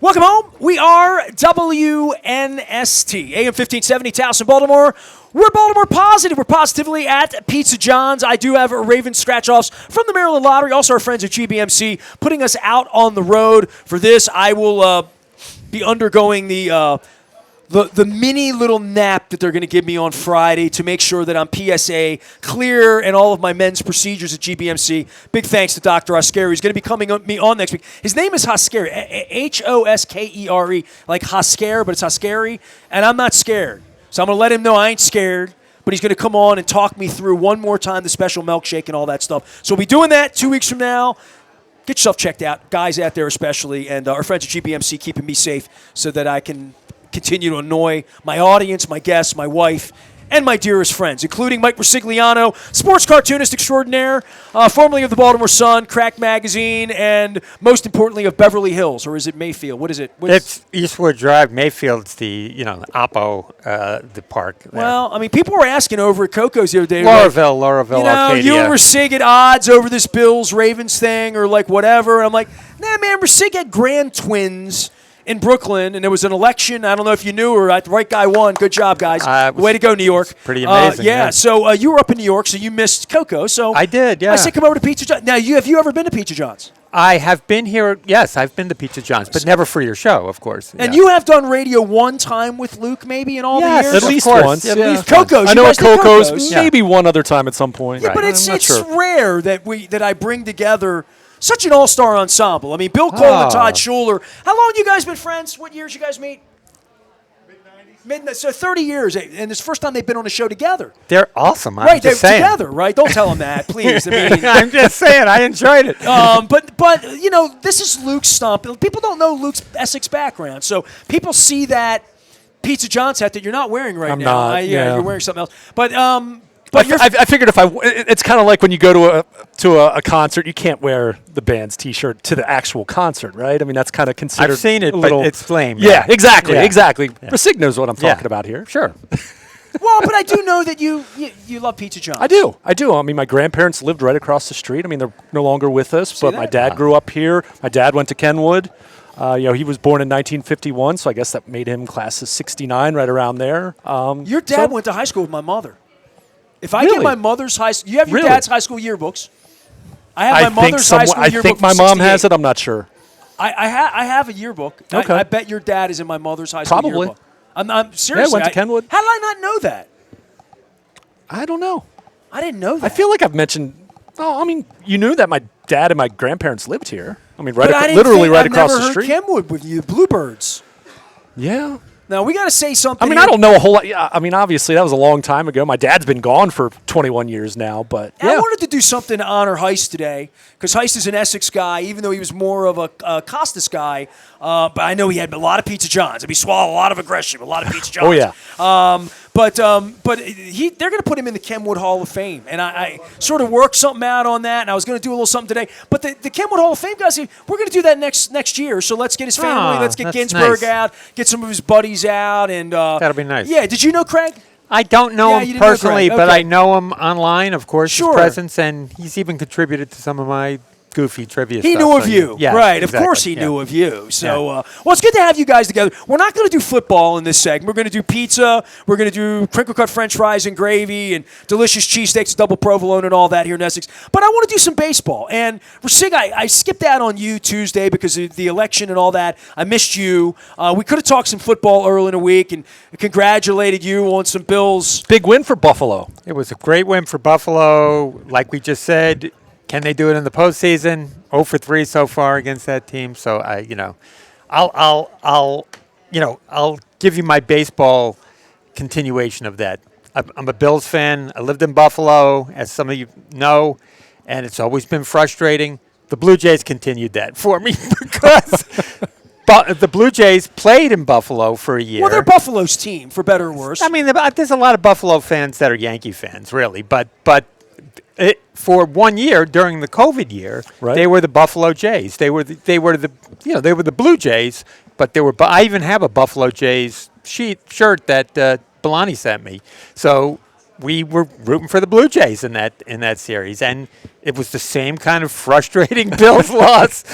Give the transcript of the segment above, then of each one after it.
Welcome home. We are WNST, AM 1570, Towson, Baltimore. We're Baltimore positive. We're positively at Pizza John's. I do have Raven scratch-offs from the Maryland Lottery. Also, our friends at GBMC putting us out on the road for this. I will be undergoing the mini little nap that they're going to give me on Friday to make sure that I'm PSA clear and all of my men's procedures at GBMC. Big thanks to Dr. Hoskeri. He's going to be coming me on next week. His name is Hoskeri, Hoskere, like Hosker, but it's Hoskeri, and I'm not scared. So I'm going to let him know I ain't scared, but he's going to come on and talk me through one more time the special milkshake and all that stuff. So we'll be doing that 2 weeks from now. Get yourself checked out, guys out there especially, and our friends at GBMC keeping me safe so that I can continue to annoy my audience, my guests, my wife, and my dearest friends, including Mike Ricigliano, sports cartoonist extraordinaire, formerly of the Baltimore Sun, Crack Magazine, and most importantly of Beverly Hills, or is it Mayfield? What is it? It's Eastwood Drive. Mayfield's the Oppo, the park there. Well, I mean, people were asking over at Coco's the other day. Lauraville, Arcadia. You and Ricig at odds over this Bills-Ravens thing or like whatever. And I'm like, nah, man, Ricig had grand twins in Brooklyn, and there was an election. I don't know if you knew, or the right guy won. Good job, guys. Way to go, New York. Pretty amazing. Yeah, so you were up in New York, so you missed Coco. So I did, yeah. I said come over to Pizza John's. Now, have you ever been to Pizza John's? I have been here, yes, I've been to Pizza John's, but never for your show, of course. And you have done radio one time with Luke, maybe, in all the years? At least once. At least Coco's. I know at Coco's, Coco's. maybe one other time at some point. Yeah, right. but it's sure. rare that I bring together such an all-star ensemble. I mean, Bill Cole and Todd Schuler. How long you guys been friends? What years you guys meet? Mid-90s. So 30 years, and it's the first time they've been on a show together. They're awesome. Right, they're together, right? Don't tell them that, please. I mean, I'm just saying, I enjoyed it. but this is Luke's stomp. People don't know Luke's Essex background, so people see that Pizza John's hat that you're not wearing right now. I'm not. Yeah, you're wearing something else. But I figured it's kind of like when you go to a concert, you can't wear the band's T-shirt to the actual concert, right? I mean, that's kind of considered. I've seen it, but it's lame. Yeah, exactly. Yeah. Ricig knows what I'm talking about here. Sure. Well, but I do know that you love Pizza John's. I do. I mean, my grandparents lived right across the street. I mean, they're no longer with us, but my dad grew up here. My dad went to Kenwood. He was born in 1951, so I guess that made him class of 69, right around there. Your dad went to high school with my mother. If I Really? get my mother's high school, you have your Really? dad's high school yearbooks. I have my mother's high school yearbook. I think my mom has it. I'm not sure. I have a yearbook. Okay. I bet your dad is in my mother's high school Probably. yearbook. I'm seriously. went to Kenwood. How did I not know that? I don't know. I didn't know that. I feel like I've mentioned. Oh, I mean, you knew that my dad and my grandparents lived here. I mean, But I didn't literally think right I've across never the heard street. Kenwood with you, the Bluebirds. Yeah. Now we got to say something. I mean, I don't know a whole lot. Yeah, I mean, obviously that was a long time ago. My dad's been gone for 21 years now, but I wanted to do something to honor Heist today because Heist is an Essex guy, even though he was more of a Costas guy. But I know he had a lot of Pizza John's. I mean, he swallowed a lot of aggression, a lot of Pizza John's. Oh yeah. But they're going to put him in the Kenwood Hall of Fame, and I sort of worked something out on that, and I was going to do a little something today. But the Kenwood Hall of Fame guys, we're going to do that next year. So let's get his family, let's get that's Ginsburg nice. out, get some of his buddies out, and That'll be nice. Yeah, did you know Craig? I don't know Yeah, you him didn't know personally, Craig. but Okay. I know him online, of course, Sure. his presence, and he's even contributed to some of my goofy trivia He stuff. knew of so you, yeah, right? exactly. Of course, he yeah. knew of you. So, well, it's good to have you guys together. We're not going to do football in this segment. We're going to do pizza. We're going to do crinkle cut French fries and gravy and delicious cheesesteaks, double provolone, and all that here in Essex. But I want to do some baseball. And Ricig, I skipped out on you Tuesday because of the election and all that. I missed you. We could have talked some football early in the week and congratulated you on some Bills. Big win for Buffalo. It was a great win for Buffalo. Like we just said, can they do it in the postseason? 0 for 3 so far against that team. So I'll give you my baseball continuation of that. I'm a Bills fan. I lived in Buffalo, as some of you know, and it's always been frustrating. The Blue Jays continued that for me because the Blue Jays played in Buffalo for a year. Well, they're Buffalo's team, for better or worse. I mean, there's a lot of Buffalo fans that are Yankee fans, really, but for 1 year during the COVID year, Right. they were the Buffalo Jays. They were the Blue Jays, but I even have a Buffalo Jays shirt that Belani sent me. So we were rooting for the Blue Jays in that series, and it was the same kind of frustrating Bills loss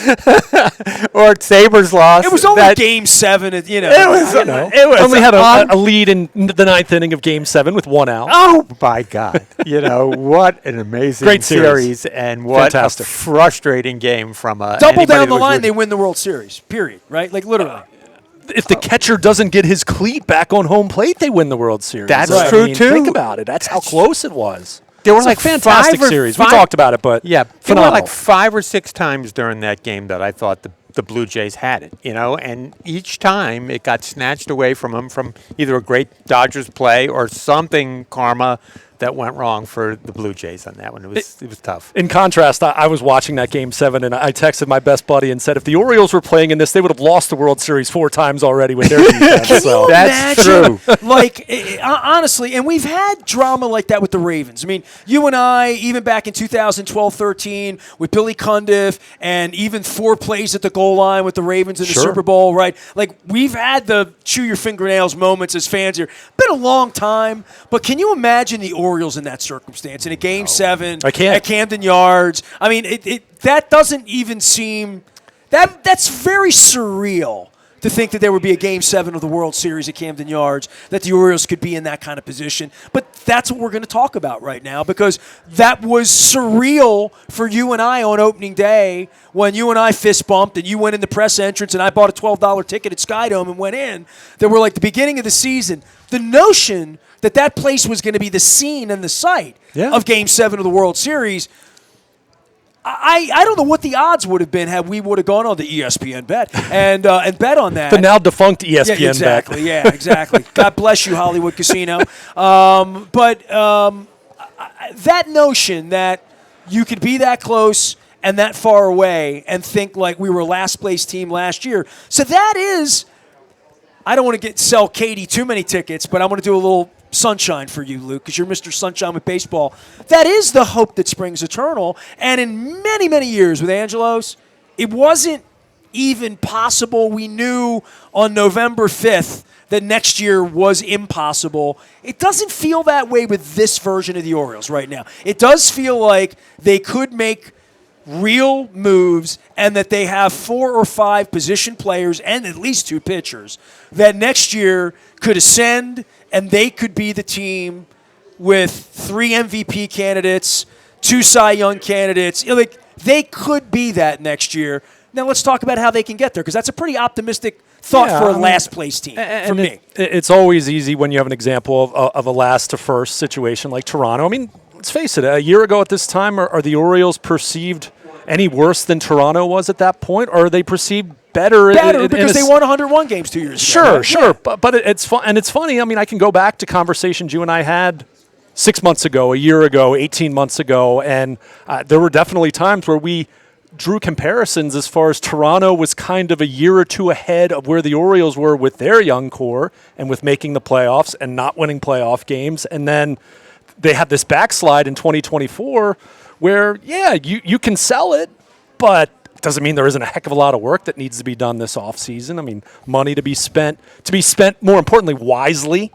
or Sabres loss. It was only Game 7. It was only had a lead in the ninth inning of Game 7 with 1 out. Oh my God! What an amazing great series, and what fantastic. A frustrating game from double down the line. They win the World Series. Period. Right? Like literally. If the catcher doesn't get his cleat back on home plate, they win the World Series. That's true, too. Think about it. That's how close it was. There were like fantastic series. We talked about it, but yeah, phenomenal. there were like 5 or 6 times during that game that I thought the Blue Jays had it, and each time it got snatched away from them from either a great Dodgers play or something karma that went wrong for the Blue Jays on that one. It was tough. In contrast, I was watching that Game 7, and I texted my best buddy and said, if the Orioles were playing in this, they would have lost the World Series 4 times already with their defense. Can you that's imagine? true. Like, honestly, and we've had drama like that with the Ravens. I mean, you and I, even back in 2012-13 with Billy Cundiff, and even 4 plays at the goal line with the Ravens in the Super Bowl, right? Like, we've had the chew your fingernails moments as fans here. Been a long time, but can you imagine the Orioles in that circumstance in a Game 7 I can't. at Camden Yards? I mean, that doesn't even seem that's very surreal to think that there would be a Game 7 of the World Series at Camden Yards, that the Orioles could be in that kind of position. But that's what we're going to talk about right now, because that was surreal for you and I on opening day when you and I fist bumped and you went in the press entrance and I bought a $12 ticket at Skydome and went in. That were like the beginning of the season. The notion that place was going to be the scene and the site of Game 7 of the World Series, I don't know what the odds would have been had we would have gone on the ESPN bet and bet on that. The now defunct ESPN bet. Yeah, exactly. God bless you, Hollywood Casino. But that notion that you could be that close and that far away and think like we were a last place team last year. So that is, I don't want to sell Katie too many tickets, but I want to do a little sunshine for you, Luke, because you're Mr. Sunshine with baseball. That is the hope that springs eternal. And in many, many years with Angelos, it wasn't even possible. We knew on November 5th that next year was impossible. It doesn't feel that way with this version of the Orioles right now. It does feel like they could make real moves and that they have 4 or 5 position players and at least 2 pitchers that next year could ascend, and they could be the team with 3 MVP candidates, 2 Cy Young candidates. Like, they could be that next year. Now let's talk about how they can get there, because that's a pretty optimistic thought for a last-place team for me. It's always easy when you have an example of a last-to-first situation like Toronto. I mean, let's face it, a year ago at this time, are the Orioles perceived any worse than Toronto was at that point, or are they perceived better because they won 101 games 2 years ago. Sure. But it's fun, and it's funny. I mean, I can go back to conversations you and I had 6 months ago, a year ago, 18 months ago, and there were definitely times where we drew comparisons as far as Toronto was kind of a year or 2 ahead of where the Orioles were with their young core and with making the playoffs and not winning playoff games. And then they had this backslide in 2024 where, you can sell it, but it doesn't mean there isn't a heck of a lot of work that needs to be done this offseason. I mean, money to be spent, more importantly, wisely,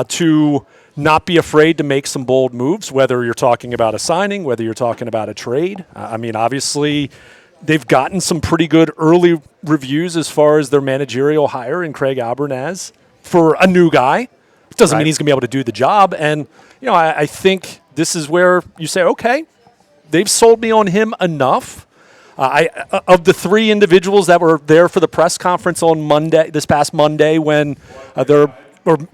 to not be afraid to make some bold moves, whether you're talking about a signing, whether you're talking about a trade. I mean, obviously, they've gotten some pretty good early reviews as far as their managerial hire in Craig Albernaz for a new guy. It doesn't mean he's going to be able to do the job. And, I think this is where you say, okay, they've sold me on him enough. Of the 3 individuals that were there for the press conference on this past Monday when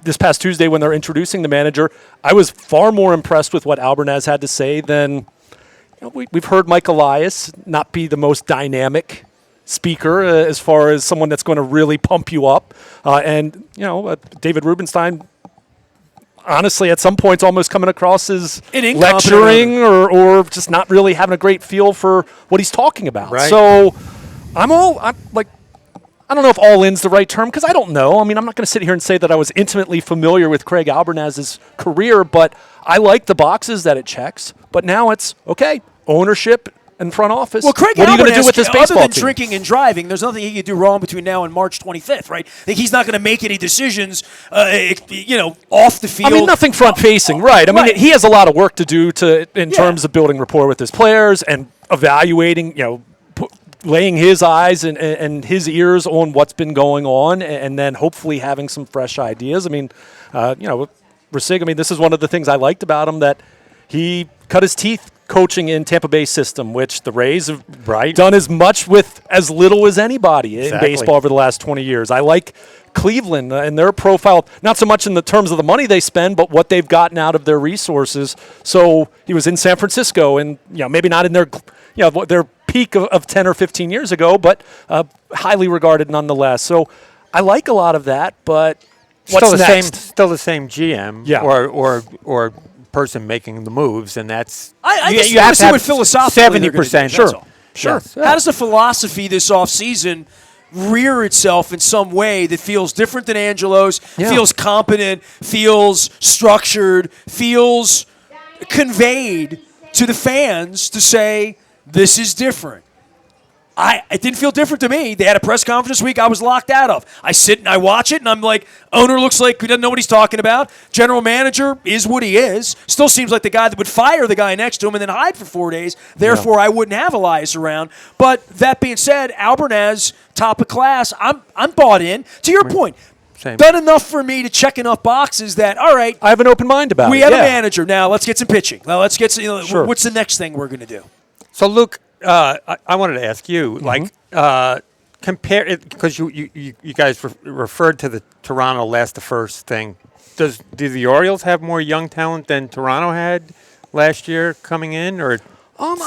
this past Tuesday when they're introducing the manager, I was far more impressed with what Albernaz had to say than we've heard Mike Elias not be the most dynamic speaker as far as someone that's going to really pump you up. David Rubenstein, honestly, at some points almost coming across as lecturing or just not really having a great feel for what he's talking about. Right. So I'm like, I don't know if all in's the right term, because I don't know. I mean, I'm not going to sit here and say that I was intimately familiar with Craig Albernaz's career, but I like the boxes that it checks. But now it's, okay, ownership in front office. Well, Craig what are you going to do Albernaz, with this baseball other than team? drinking and driving, there's nothing he can do wrong between now and March 25th, right? Like he's not going to make any decisions, off the field. I mean, nothing front-facing, right? I mean, Right. he has a lot of work to do in terms of building rapport with his players and evaluating, laying his eyes and his ears on what's been going on, and then hopefully having some fresh ideas. I mean, Ricig, I mean, this is one of the things I liked about him, that he cut his teeth coaching in Tampa Bay system, which the Rays have done as much with as little as anybody in baseball over the last 20 years. I like Cleveland and their profile, not so much in the terms of the money they spend, but what they've gotten out of their resources. So he was in San Francisco, and maybe not in their peak of 10 or 15 years ago, but highly regarded nonetheless. So I like a lot of that, but what's next? Still the same GM, or person making the moves, and that's I just want to see what philosophically 70%. Sure. Yes. How does the philosophy this offseason rear itself in some way that feels different than Angelo's, feels competent, feels structured, feels conveyed to the fans to say, this is different? It didn't feel different to me. They had a press conference this week I was locked out of. I sit and I watch it, and I'm like, owner looks like he doesn't know what he's talking about. General manager is what he is. Still seems like the guy that would fire the guy next to him and then hide for 4 days. Therefore, I wouldn't have Elias around. But that being said, Albernaz, top of class, I'm bought in. To your point, done enough for me to check enough boxes that, all right. I have an open mind about it. We have a manager. Now let's get some pitching. Now let's get some, what's the next thing we're going to do? So, Luke, I wanted to ask you, compare it, because you guys referred to the Toronto last to first thing. Do the Orioles have more young talent than Toronto had last year coming in, or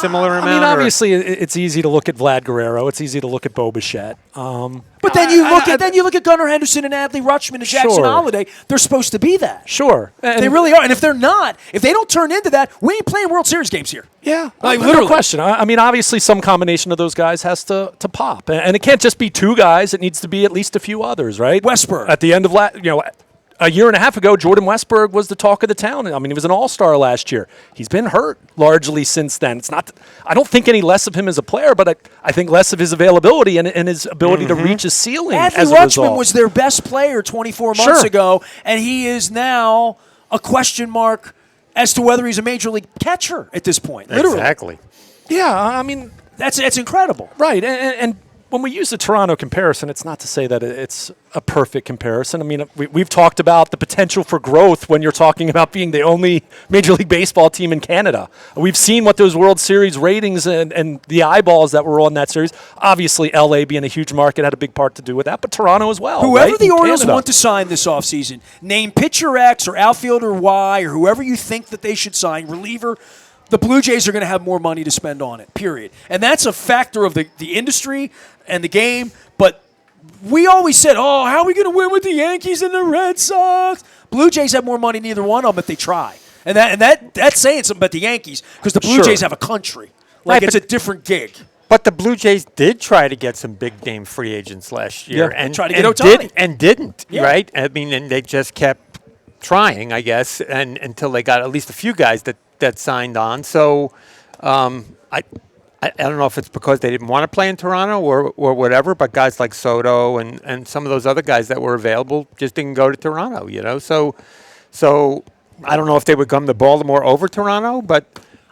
similar amount? I mean, obviously, it's easy to look at Vlad Guerrero. It's easy to look at Bo Bichette. But then you look at Gunnar Henderson and Adley Rutschman and Jackson Holiday. They're supposed to be that. Sure, and they really are. And if they're not, if they don't turn into that, we ain't playing World Series games here. Yeah, literally. No question. I mean, obviously, some combination of those guys has to pop, and it can't just be two guys. It needs to be at least a few others, right? Westberg. At the end of a year and a half ago, Jordan Westberg was the talk of the town. I mean, he was an all-star last year. He's been hurt largely since then. It's not. I don't think any less of him as a player, but I think less of his availability and his ability to reach his ceiling. Adley Rutschman was their best player 24 months ago, and he is now a question mark as to whether he's a major league catcher at this point. Literally. Exactly. Yeah, I mean, that's incredible. Right, and when we use the Toronto comparison, it's not to say that it's a perfect comparison. I mean, we've talked about the potential for growth when you're talking about being the only Major League Baseball team in Canada. We've seen what those World Series ratings and the eyeballs that were on that series. Obviously, LA being a huge market had a big part to do with that, but Toronto as well. Whoever the Orioles want to sign this offseason, name pitcher X or outfielder Y or whoever you think that they should sign, reliever, the Blue Jays are going to have more money to spend on it, period. And that's a factor of the industry and the game. But we always said, how are we going to win with the Yankees and the Red Sox? Blue Jays have more money than either one of them if they try. And that's saying something about the Yankees because the Blue Jays have a country. It's a different gig. But the Blue Jays did try to get some big-name free agents last year. And try to get Ohtani. Didn't, right? I mean, and they just kept trying, I guess, and until they got at least a few guys that signed on. So I don't know if it's because they didn't want to play in Toronto or whatever, but guys like Soto and some of those other guys that were available just didn't go to Toronto, So I don't know if they would come to Baltimore over Toronto, but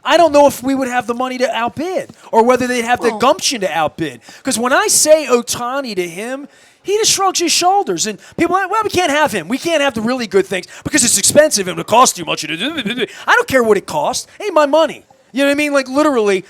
I don't know if we would have the money to outbid or whether they'd have the gumption to outbid. Because when I say Ohtani to him, he just shrugs his shoulders. And people are like, we can't have him. We can't have the really good things because it's expensive and it costs too much. I don't care what it costs. It ain't my money. You know what I mean? Like, literally,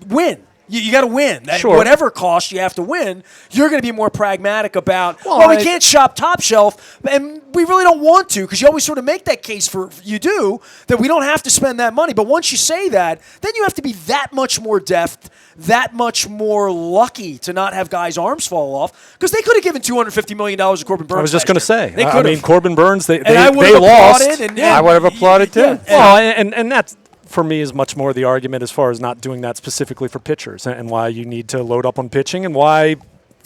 win. You got to win. Whatever cost you have to win, you're going to be more pragmatic about, we can't shop top shelf, and we really don't want to because you always sort of make that case that we don't have to spend that money. But once you say that, then you have to be that much more deft, that much more lucky to not have guys' arms fall off because they could have given $250 million to Corbin Burns. I was just going to say. They could have. Corbin Burns, they lost. I would have applauded too. And that's, for me, is much more the argument as far as not doing that specifically for pitchers and why you need to load up on pitching and why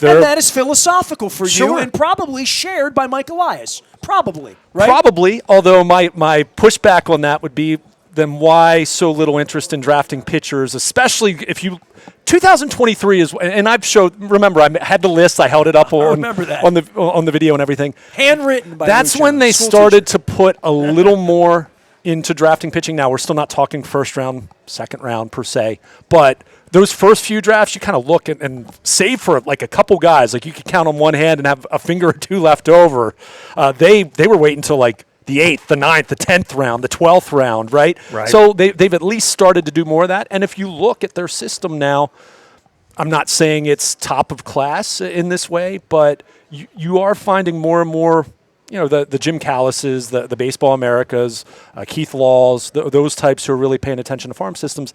and that is philosophical for you and probably shared by Mike Elias. Probably, right? Probably, although my pushback on that would be then why so little interest in drafting pitchers, especially if you 2023 is, and I've showed. Remember, I had the list. I held it up on the video and everything. Handwritten by. That's when they started to put a little more into drafting pitching. Now we're still not talking first round, second round per se, but those first few drafts, you kind of look and save for like a couple guys. Like you could count on one hand and have a finger or two left over. They were waiting until like the 8th, the 9th, the 10th round, the 12th round, right? So they've at least started to do more of that. And if you look at their system now, I'm not saying it's top of class in this way, but you are finding more and more, the Jim Callises, the Baseball Americas, Keith Laws, those types who are really paying attention to farm systems.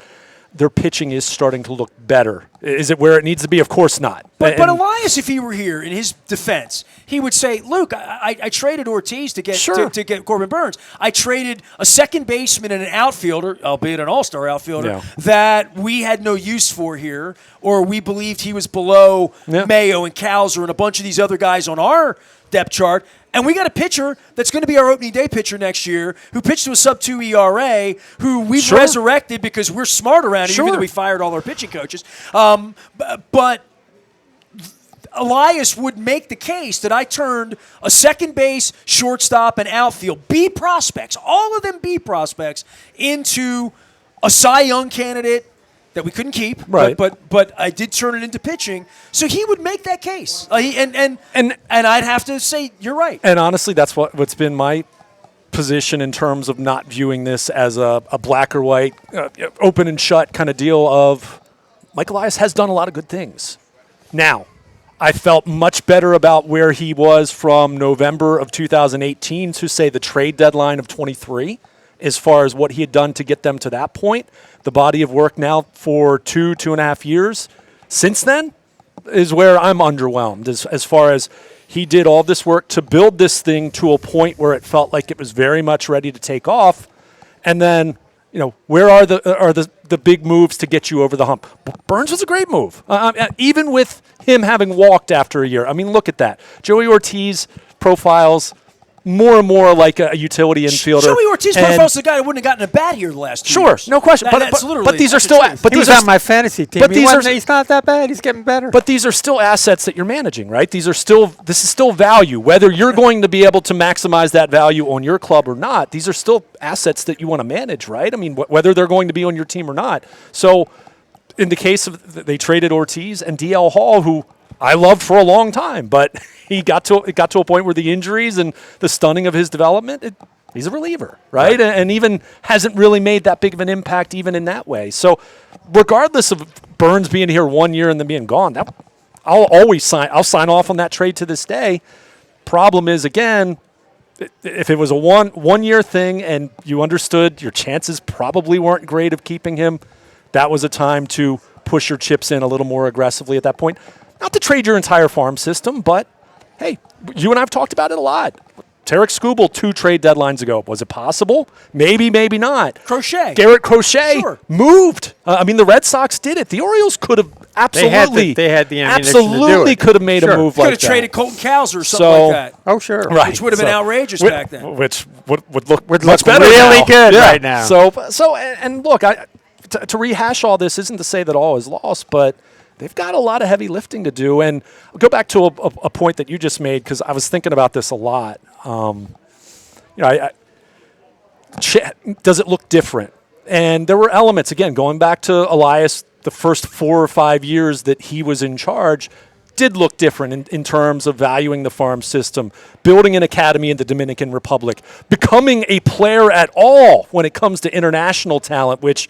Their pitching is starting to look better. Is it where it needs to be? Of course not. But Elias, if he were here, in his defense, he would say, "Luke, I traded Ortiz to get to get Corbin Burns. I traded a second baseman and an outfielder, albeit an all-star outfielder, that we had no use for here, or we believed he was below Mayo and Cowser and a bunch of these other guys on our depth chart." And we got a pitcher that's going to be our opening day pitcher next year who pitched to a sub-2 ERA, who we've resurrected because we're smart around here, even though we fired all our pitching coaches. But Elias would make the case that I turned a second base, shortstop, and outfield, B prospects, all of them B prospects, into a Cy Young candidate that we couldn't keep, but I did turn it into pitching. So he would make that case, and I'd have to say you're right. And honestly, that's what's been my position in terms of not viewing this as a black or white, open and shut kind of deal. Of Mike Elias has done a lot of good things. Now, I felt much better about where he was from November of 2018 to say the trade deadline of 23. As far as what he had done to get them to that point, the body of work now for 2.5 years since then is where I'm underwhelmed as far as he did all this work to build this thing to a point where it felt like it was very much ready to take off. And then, where are the big moves to get you over the hump? Burns was a great move, even with him having walked after a year. I mean, look at that. Joey Ortiz profiles more and more like a utility infielder. Joey Ortiz profiles the guy who wouldn't have gotten a bat here the last 2 years. No question. But these are still. But he was on my fantasy team. But he's not that bad. He's getting better. But these are still assets that you're managing, right? This is still value. Whether you're going to be able to maximize that value on your club or not, these are still assets that you want to manage, right? I mean, whether they're going to be on your team or not. So, in the case of they traded Ortiz and DL Hall, who I loved for a long time, but it got to a point where the injuries and the stunning of his development, he's a reliever, right? And even hasn't really made that big of an impact even in that way. So regardless of Burns being here 1 year and then being gone, I'll sign off on that trade to this day. Problem is, again, if it was a one year thing and you understood your chances probably weren't great of keeping him, that was a time to push your chips in a little more aggressively at that point. Not to trade your entire farm system, but, hey, you and I have talked about it a lot. Tarek Skubal 2 trade deadlines ago. Was it possible? Maybe, maybe not. Garrett Crochet moved. I mean, the Red Sox did it. The Orioles could have absolutely they had the ammunition to do it. Could have made a move like that. Could have traded Colton Cowser or something like that. Oh, sure. Right. Which would have been outrageous back then. Which would look much better really now. good right now. So and look, to rehash all this isn't to say that all is lost, but they've got a lot of heavy lifting to do. And I'll go back to a point that you just made, because I was thinking about this a lot. Does it look different? And there were elements, again, going back to Elias, the first 4 or 5 years that he was in charge, did look different in terms of valuing the farm system, building an academy in the Dominican Republic, becoming a player at all when it comes to international talent, which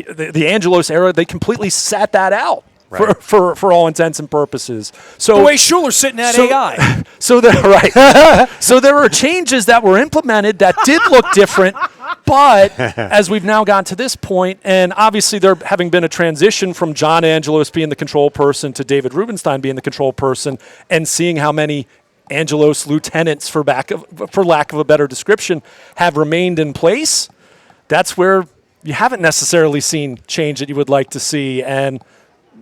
the Angelos era, they completely sat that out. Right. For all intents and purposes. So the way Schuler's sitting at AI. So there were changes that were implemented that did look different, but as we've now gotten to this point, and obviously there having been a transition from John Angelos being the control person to David Rubenstein being the control person, and seeing how many Angelos lieutenants, for lack of a better description, have remained in place, that's where you haven't necessarily seen change that you would like to see. And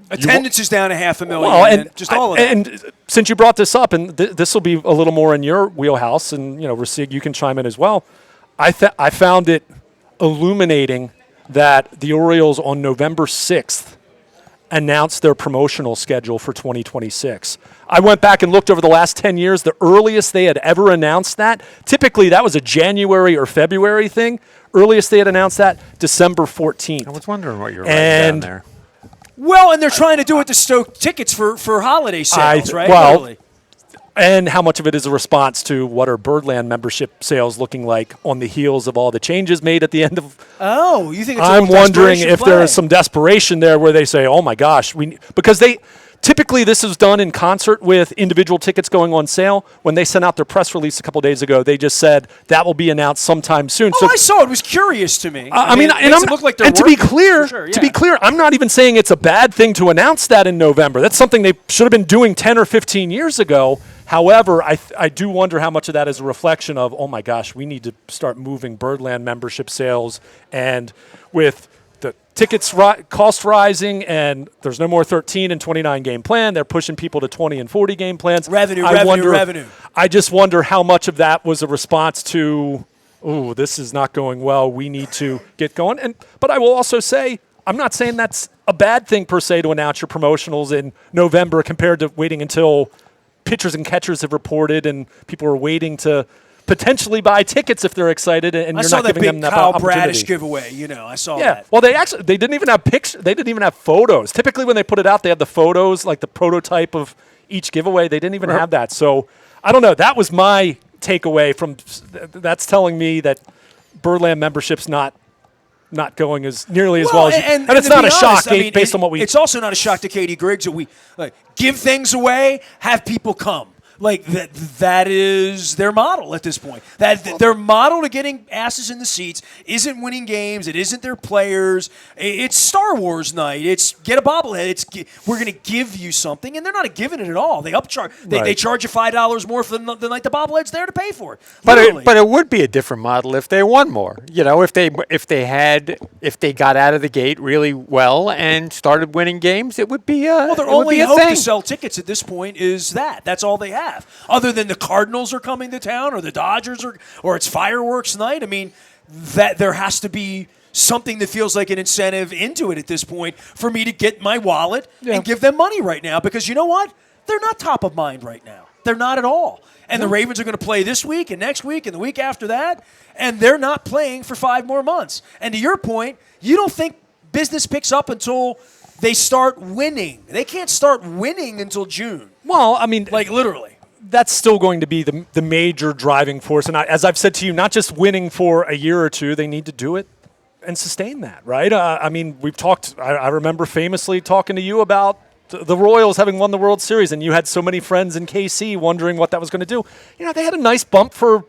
attendance is down 500,000. Just all of that. And since you brought this up, and this will be a little more in your wheelhouse, and Ricig, you can chime in as well. I found it illuminating that the Orioles on November 6th announced their promotional schedule for 2026. I went back and looked over the last 10 years. The earliest they had ever announced that, typically that was a January or February thing. Earliest they had announced that, December 14th. I was wondering what you were writing down there. Well, and they're trying to do it to stoke tickets for holiday sales, right? Well, Literally. and how much of it is a response to what are Birdland membership sales looking like on the heels of all the changes made at the end of? Oh, you think it's I'm wondering if play? there is some desperation there where they say, "Oh my gosh, because they typically this is done in concert with individual tickets going on sale." When they sent out their press release a couple days ago, they just said that will be announced sometime soon. Oh, so I saw it. It was curious to me. I mean, to be clear, I'm not even saying it's a bad thing to announce that in November. That's something they should have been doing 10 or 15 years ago. However, I do wonder how much of that is a reflection of, oh my gosh, we need to start moving Birdland membership sales, and with the tickets cost rising and there's no more 13 and 29 game plan, they're pushing people to 20 and 40 game plans. Revenue. I just wonder how much of that was a response to, oh, this is not going well, we need to get going. But I will also say, I'm not saying that's a bad thing per se to announce your promotionals in November compared to waiting until pitchers and catchers have reported and people are waiting to potentially buy tickets if they're excited, and you're not giving them that opportunity. I saw that big Kyle Bradish giveaway. I saw that. Yeah, well, they didn't even have pictures. They didn't even have photos. Typically, when they put it out, they have the photos, like the prototype of each giveaway. They didn't even have that. So I don't know. That was my takeaway from. That's telling me that Birdland membership's not going as nearly as well as and it's not a shock based on what we. It's also not a shock to Katie Griggs that we give things away, have people come. Like that is their model at this point. That their model to getting asses in the seats isn't winning games. It isn't their players. It's Star Wars night. It's get a bobblehead. We're going to give you something, and they're not giving it at all. They upcharge. They charge you $5 more for the night the bobblehead's there to pay for it. But it would be a different model if they won more. If they got out of the gate really well and started winning games, it would be well. Their only hope to sell tickets at this point is that. That's all they have. Other than the Cardinals are coming to town or the Dodgers or it's fireworks night. I mean, that there has to be something that feels like an incentive into it at this point for me to get my wallet and give them money right now, because you know what? They're not top of mind right now. They're not at all. And the Ravens are going to play this week and next week and the week after that, and they're not playing for 5 more months. And to your point, you don't think business picks up until they start winning. They can't start winning until June. Well, I mean, literally. That's still going to be the major driving force. And as I've said to you, not just winning for a year or two, they need to do it and sustain that, right? I mean, we've talked, I remember famously talking to you about the Royals having won the World Series, and you had so many friends in KC wondering what that was going to do. They had a nice bump for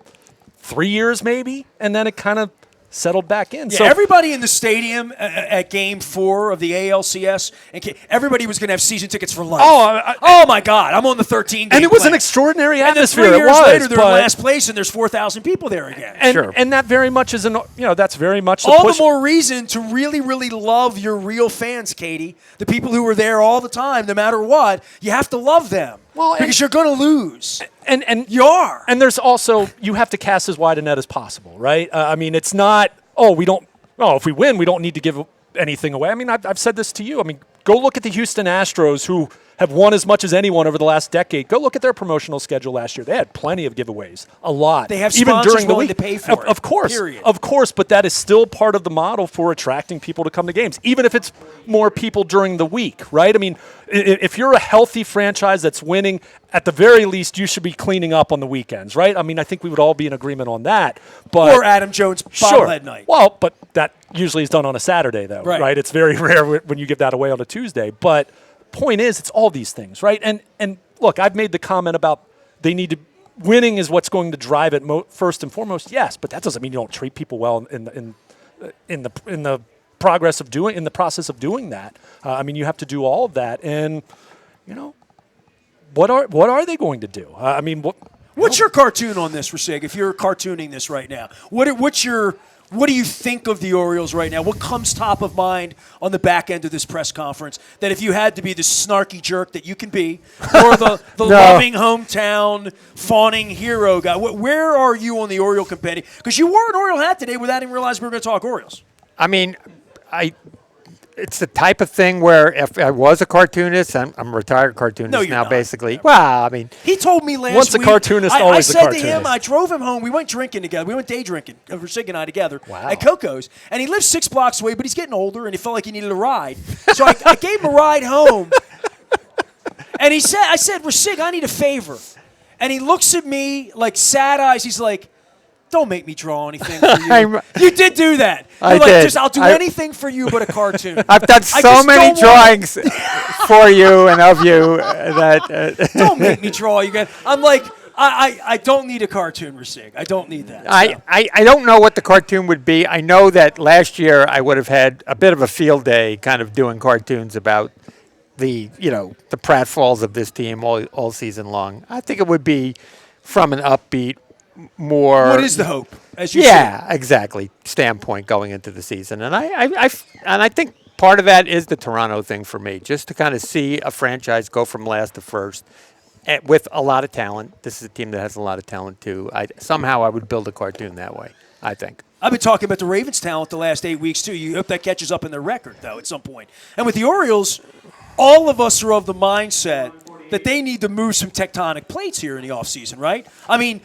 3 years maybe, and then it kind of settled back in. Yeah, so everybody in the stadium at Game 4 of the ALCS, everybody was going to have season tickets for life. Oh my God! I'm on the 13 game and it was plan. an extraordinary atmosphere. And then 3 years later, they're in last place, and there's 4,000 people there again. And that very much is that's very much all the more reason to really, really love your real fans, Katie. The people who are there all the time, no matter what. You have to love them. Well, because you're going to lose. And you are. And there's also, you have to cast as wide a net as possible, right? I mean, it's not, if we win, we don't need to give anything away. I mean, I've said this to you. I mean, go look at the Houston Astros, who have won as much as anyone over the last decade. Go look at their promotional schedule last year. They had plenty of giveaways, a lot. They have even sponsors during the willing week. to pay for it. Of course, period. Of course, but that is still part of the model for attracting people to come to games, even if it's more people during the week, right? I mean, if you're a healthy franchise that's winning, at the very least, you should be cleaning up on the weekends, right? I mean, I think we would all be in agreement on that. But or Adam Jones bobblehead night. Well, but that usually is done on a Saturday, though, right? It's very rare when you give that away on a Tuesday. But point is, it's all these things, right? And look, I've made the comment about they need to winning is what's going to drive it first and foremost. Yes, but that doesn't mean you don't treat people well in the process of doing that. I mean, you have to do all of that, and what are they going to do? I mean, What's your cartoon on this, Ricig? If you're cartooning this right now, what do you think of the Orioles right now? What comes top of mind on the back end of this press conference? That if you had to be the snarky jerk that you can be, or the loving hometown fawning hero guy, where are you on the Oriole compendium? Because you wore an Oriole hat today without even realizing we were going to talk Orioles. I mean, it's the type of thing where if I was a cartoonist, I'm a retired cartoonist now, not. basically. Well, I mean, he told me last once week. a cartoonist, always a cartoonist. I said to him, I drove him home. We went drinking together. We went day drinking, Ricig and I together at Coco's. And he lives 6 blocks away, but he's getting older, and he felt like he needed a ride. So I gave him a ride home. And I said, Ricig, I need a favor. And he looks at me like sad eyes. He's like, don't make me draw anything for you. You did do that. You're did. I'll do anything for you but a cartoon. I've done so many drawings for you and of you that. Don't make me draw you guys. I'm like, I don't need a cartoon, Ricig. I don't need that. I don't know what the cartoon would be. I know that last year I would have had a bit of a field day kind of doing cartoons about the pratfalls of this team all season long. I think it would be from an upbeat, more. What is the hope? As you see? Exactly. Standpoint going into the season, and I think part of that is the Toronto thing for me, just to kind of see a franchise go from last to first with a lot of talent. This is a team that has a lot of talent too. Somehow I would build a cartoon that way, I think. I've been talking about the Ravens' talent the last 8 weeks too. You hope that catches up in their record though at some point. And with the Orioles, all of us are of the mindset that they need to move some tectonic plates here in the offseason, right? I mean,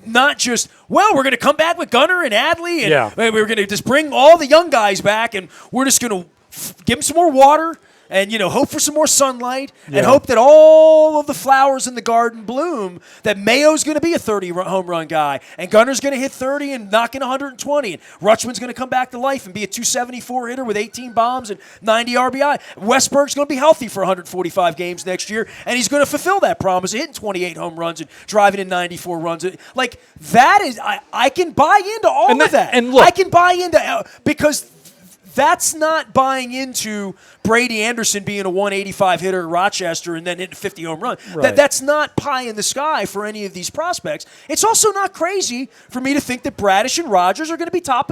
not just, we're going to come back with Gunnar and Adley, and we're going to just bring all the young guys back, and we're just going to give them some more water and, hope for some more sunlight and hope that all of the flowers in the garden bloom, that Mayo's going to be a 30-home run guy, and Gunnar's going to hit 30 and knock in 120, and Rutschman's going to come back to life and be a 274 hitter with 18 bombs and 90 RBI. Westberg's going to be healthy for 145 games next year, and he's going to fulfill that promise of hitting 28 home runs and driving in 94 runs. Like, that is, I can buy into all of that. And look, I can buy into, because that's not buying into Brady Anderson being a 185 hitter at Rochester and then hitting 50 home run. Right. That's not pie in the sky for any of these prospects. It's also not crazy for me to think that Bradish and Rogers are going to be top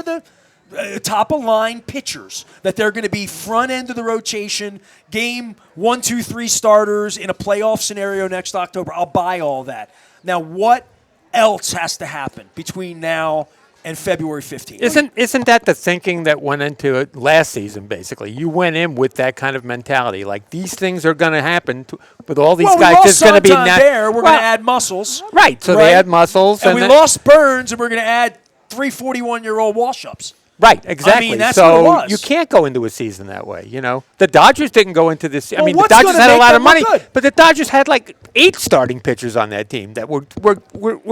of line pitchers, that they're going to be front end of the rotation, game 1, 2, 3 starters in a playoff scenario next October. I'll buy all that. Now, what else has to happen between now and February 15th. Isn't that the thinking that went into it last season, basically? You went in with that kind of mentality. Like, these things are going to happen with all these guys. There's going to be there. We're going to add muscles. Right. So they add muscles. And we lost Burns, and we're going to add 3 41-year-old wash-ups. Right, exactly. I mean, that's so what it was. You can't go into a season that way, The Dodgers didn't go into this. Well, I mean, the Dodgers had a lot of money, but the Dodgers had like 8 starting pitchers on that team that were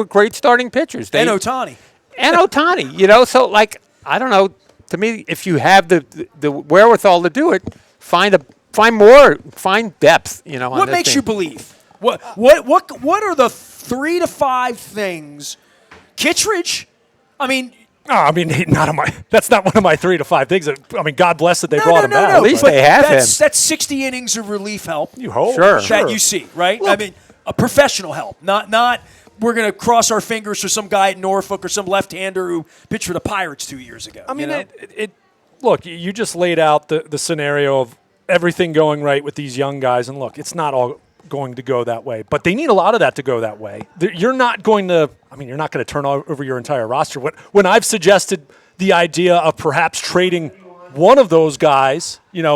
great starting pitchers. And Ohtani. And Ohtani, so like, I don't know. To me, if you have the wherewithal to do it, find depth. What makes you believe? What are the 3 to 5 things? Kittredge, I mean. That's not one of my 3 to 5 things. I mean, God bless that they brought him back. At least they have him. That's 60 innings of relief help. You hope. Sure. That you see, right? Look, I mean, a professional help, not we're going to cross our fingers for some guy at Norfolk or some left-hander who pitched for the Pirates 2 years ago. I mean, look, you just laid out the scenario of everything going right with these young guys, and look, it's not all going to go that way, but they need a lot of that to go that way. You're not going to turn over your entire roster. When I've suggested the idea of perhaps trading one of those guys, in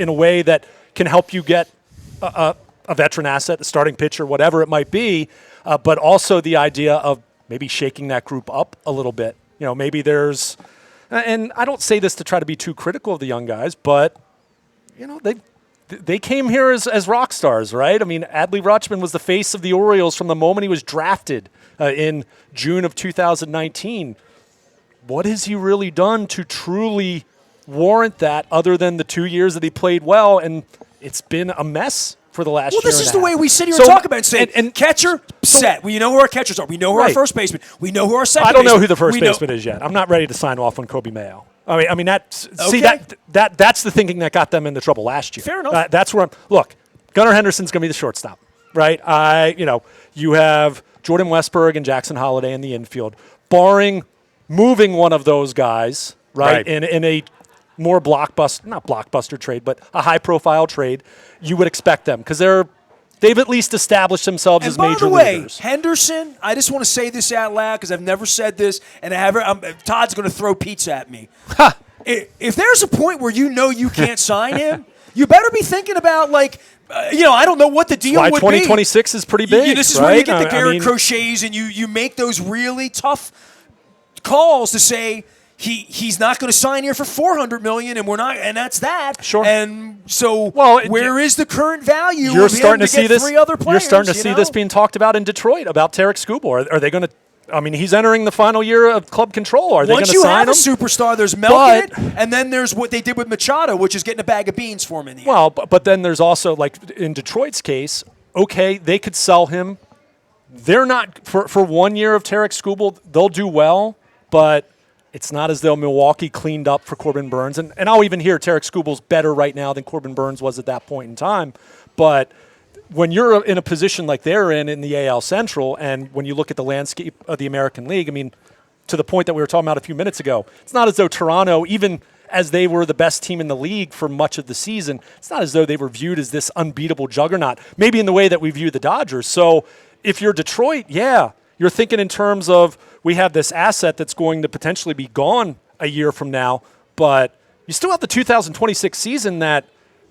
a way that can help you get a veteran asset, a starting pitcher, whatever it might be, but also the idea of maybe shaking that group up a little bit. Maybe there's, and I don't say this to try to be too critical of the young guys, but they came here as rock stars, right? I mean, Adley Rutschman was the face of the Orioles from the moment he was drafted in June of 2019. What has he really done to truly warrant that, other than the 2 years that he played well? And it's been a mess for the last year. Well, this is the way we sit here and talk about it. Say, and catcher, set. We know who our catchers are. We know who our first baseman. We know who our second baseman. I don't know who the first baseman is yet. I'm not ready to sign off on Kobe Mayo. I mean that's the thinking that got them into trouble last year. Fair enough. That's where look, Gunnar Henderson's going to be the shortstop. right? You have Jordan Westberg and Jackson Holliday in the infield. Barring moving one of those guys, right. in a more not blockbuster trade, but a high-profile trade, you would expect them because they've at least established themselves as major leaders. Henderson, I just want to say this out loud because I've never said this, and Todd's going to throw pizza at me. If there's a point where you can't sign him, you better be thinking about, I don't know what the deal would be. 2026 is pretty big, This is right? where you get the Garrett Crochets and you make those really tough calls to say he's not going to sign here for $400 million, and we're not, and that's that. Sure. And so, where is the current value? You're starting to see this. Three other players, you're starting to see this being talked about in Detroit about Tarek Skubal. Are they going to? I mean, he's entering the final year of club control. Are they going to sign him? Once you have a superstar, there's milking it, and then there's what they did with Machado, which is getting a bag of beans for him in the end. But then there's also, like in Detroit's case, okay, they could sell him. They're not for 1 year of Tarek Skubal. They'll do well, but it's not as though Milwaukee cleaned up for Corbin Burns. And I'll even hear Tarek Skubal's better right now than Corbin Burns was at that point in time. But when you're in a position like they're in the AL Central, and when you look at the landscape of the American League, I mean, to the point that we were talking about a few minutes ago, it's not as though Toronto, even as they were the best team in the league for much of the season, it's not as though they were viewed as this unbeatable juggernaut, maybe in the way that we view the Dodgers. So if you're Detroit, you're thinking in terms of we have this asset that's going to potentially be gone a year from now, but you still have the 2026 season that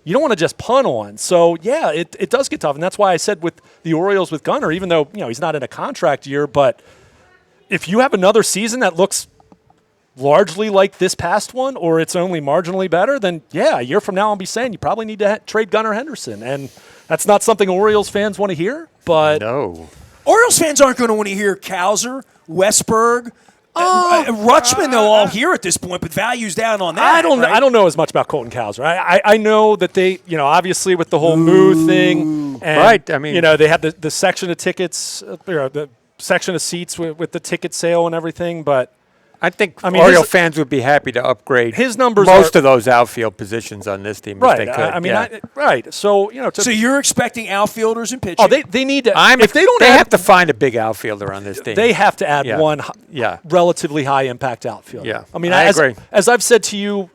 you don't want to just punt on. So, it does get tough. And that's why I said with the Orioles with Gunnar, even though he's not in a contract year, but if you have another season that looks largely like this past one or it's only marginally better, then, a year from now I'll be saying you probably need to trade Gunnar Henderson. And that's not something Orioles fans want to hear. But no. Orioles fans aren't going to want to hear Cowser, Westberg, Rutschman. They'll all hear at this point, but value's down on that. I don't know as much about Colton Cowser. I know that they, obviously with the whole Moo thing, and, right? I mean, they had the section of tickets, the section of seats with the ticket sale and everything, but. I think Oriole fans would be happy to upgrade his numbers most of those outfield positions on this team if they could. Right. So so you're expecting outfielders and pitching? Oh, they need to. If they don't, they have to find a big outfielder on this team. They have to add one relatively high impact outfielder. Yeah, I mean, I agree. As I've said to you,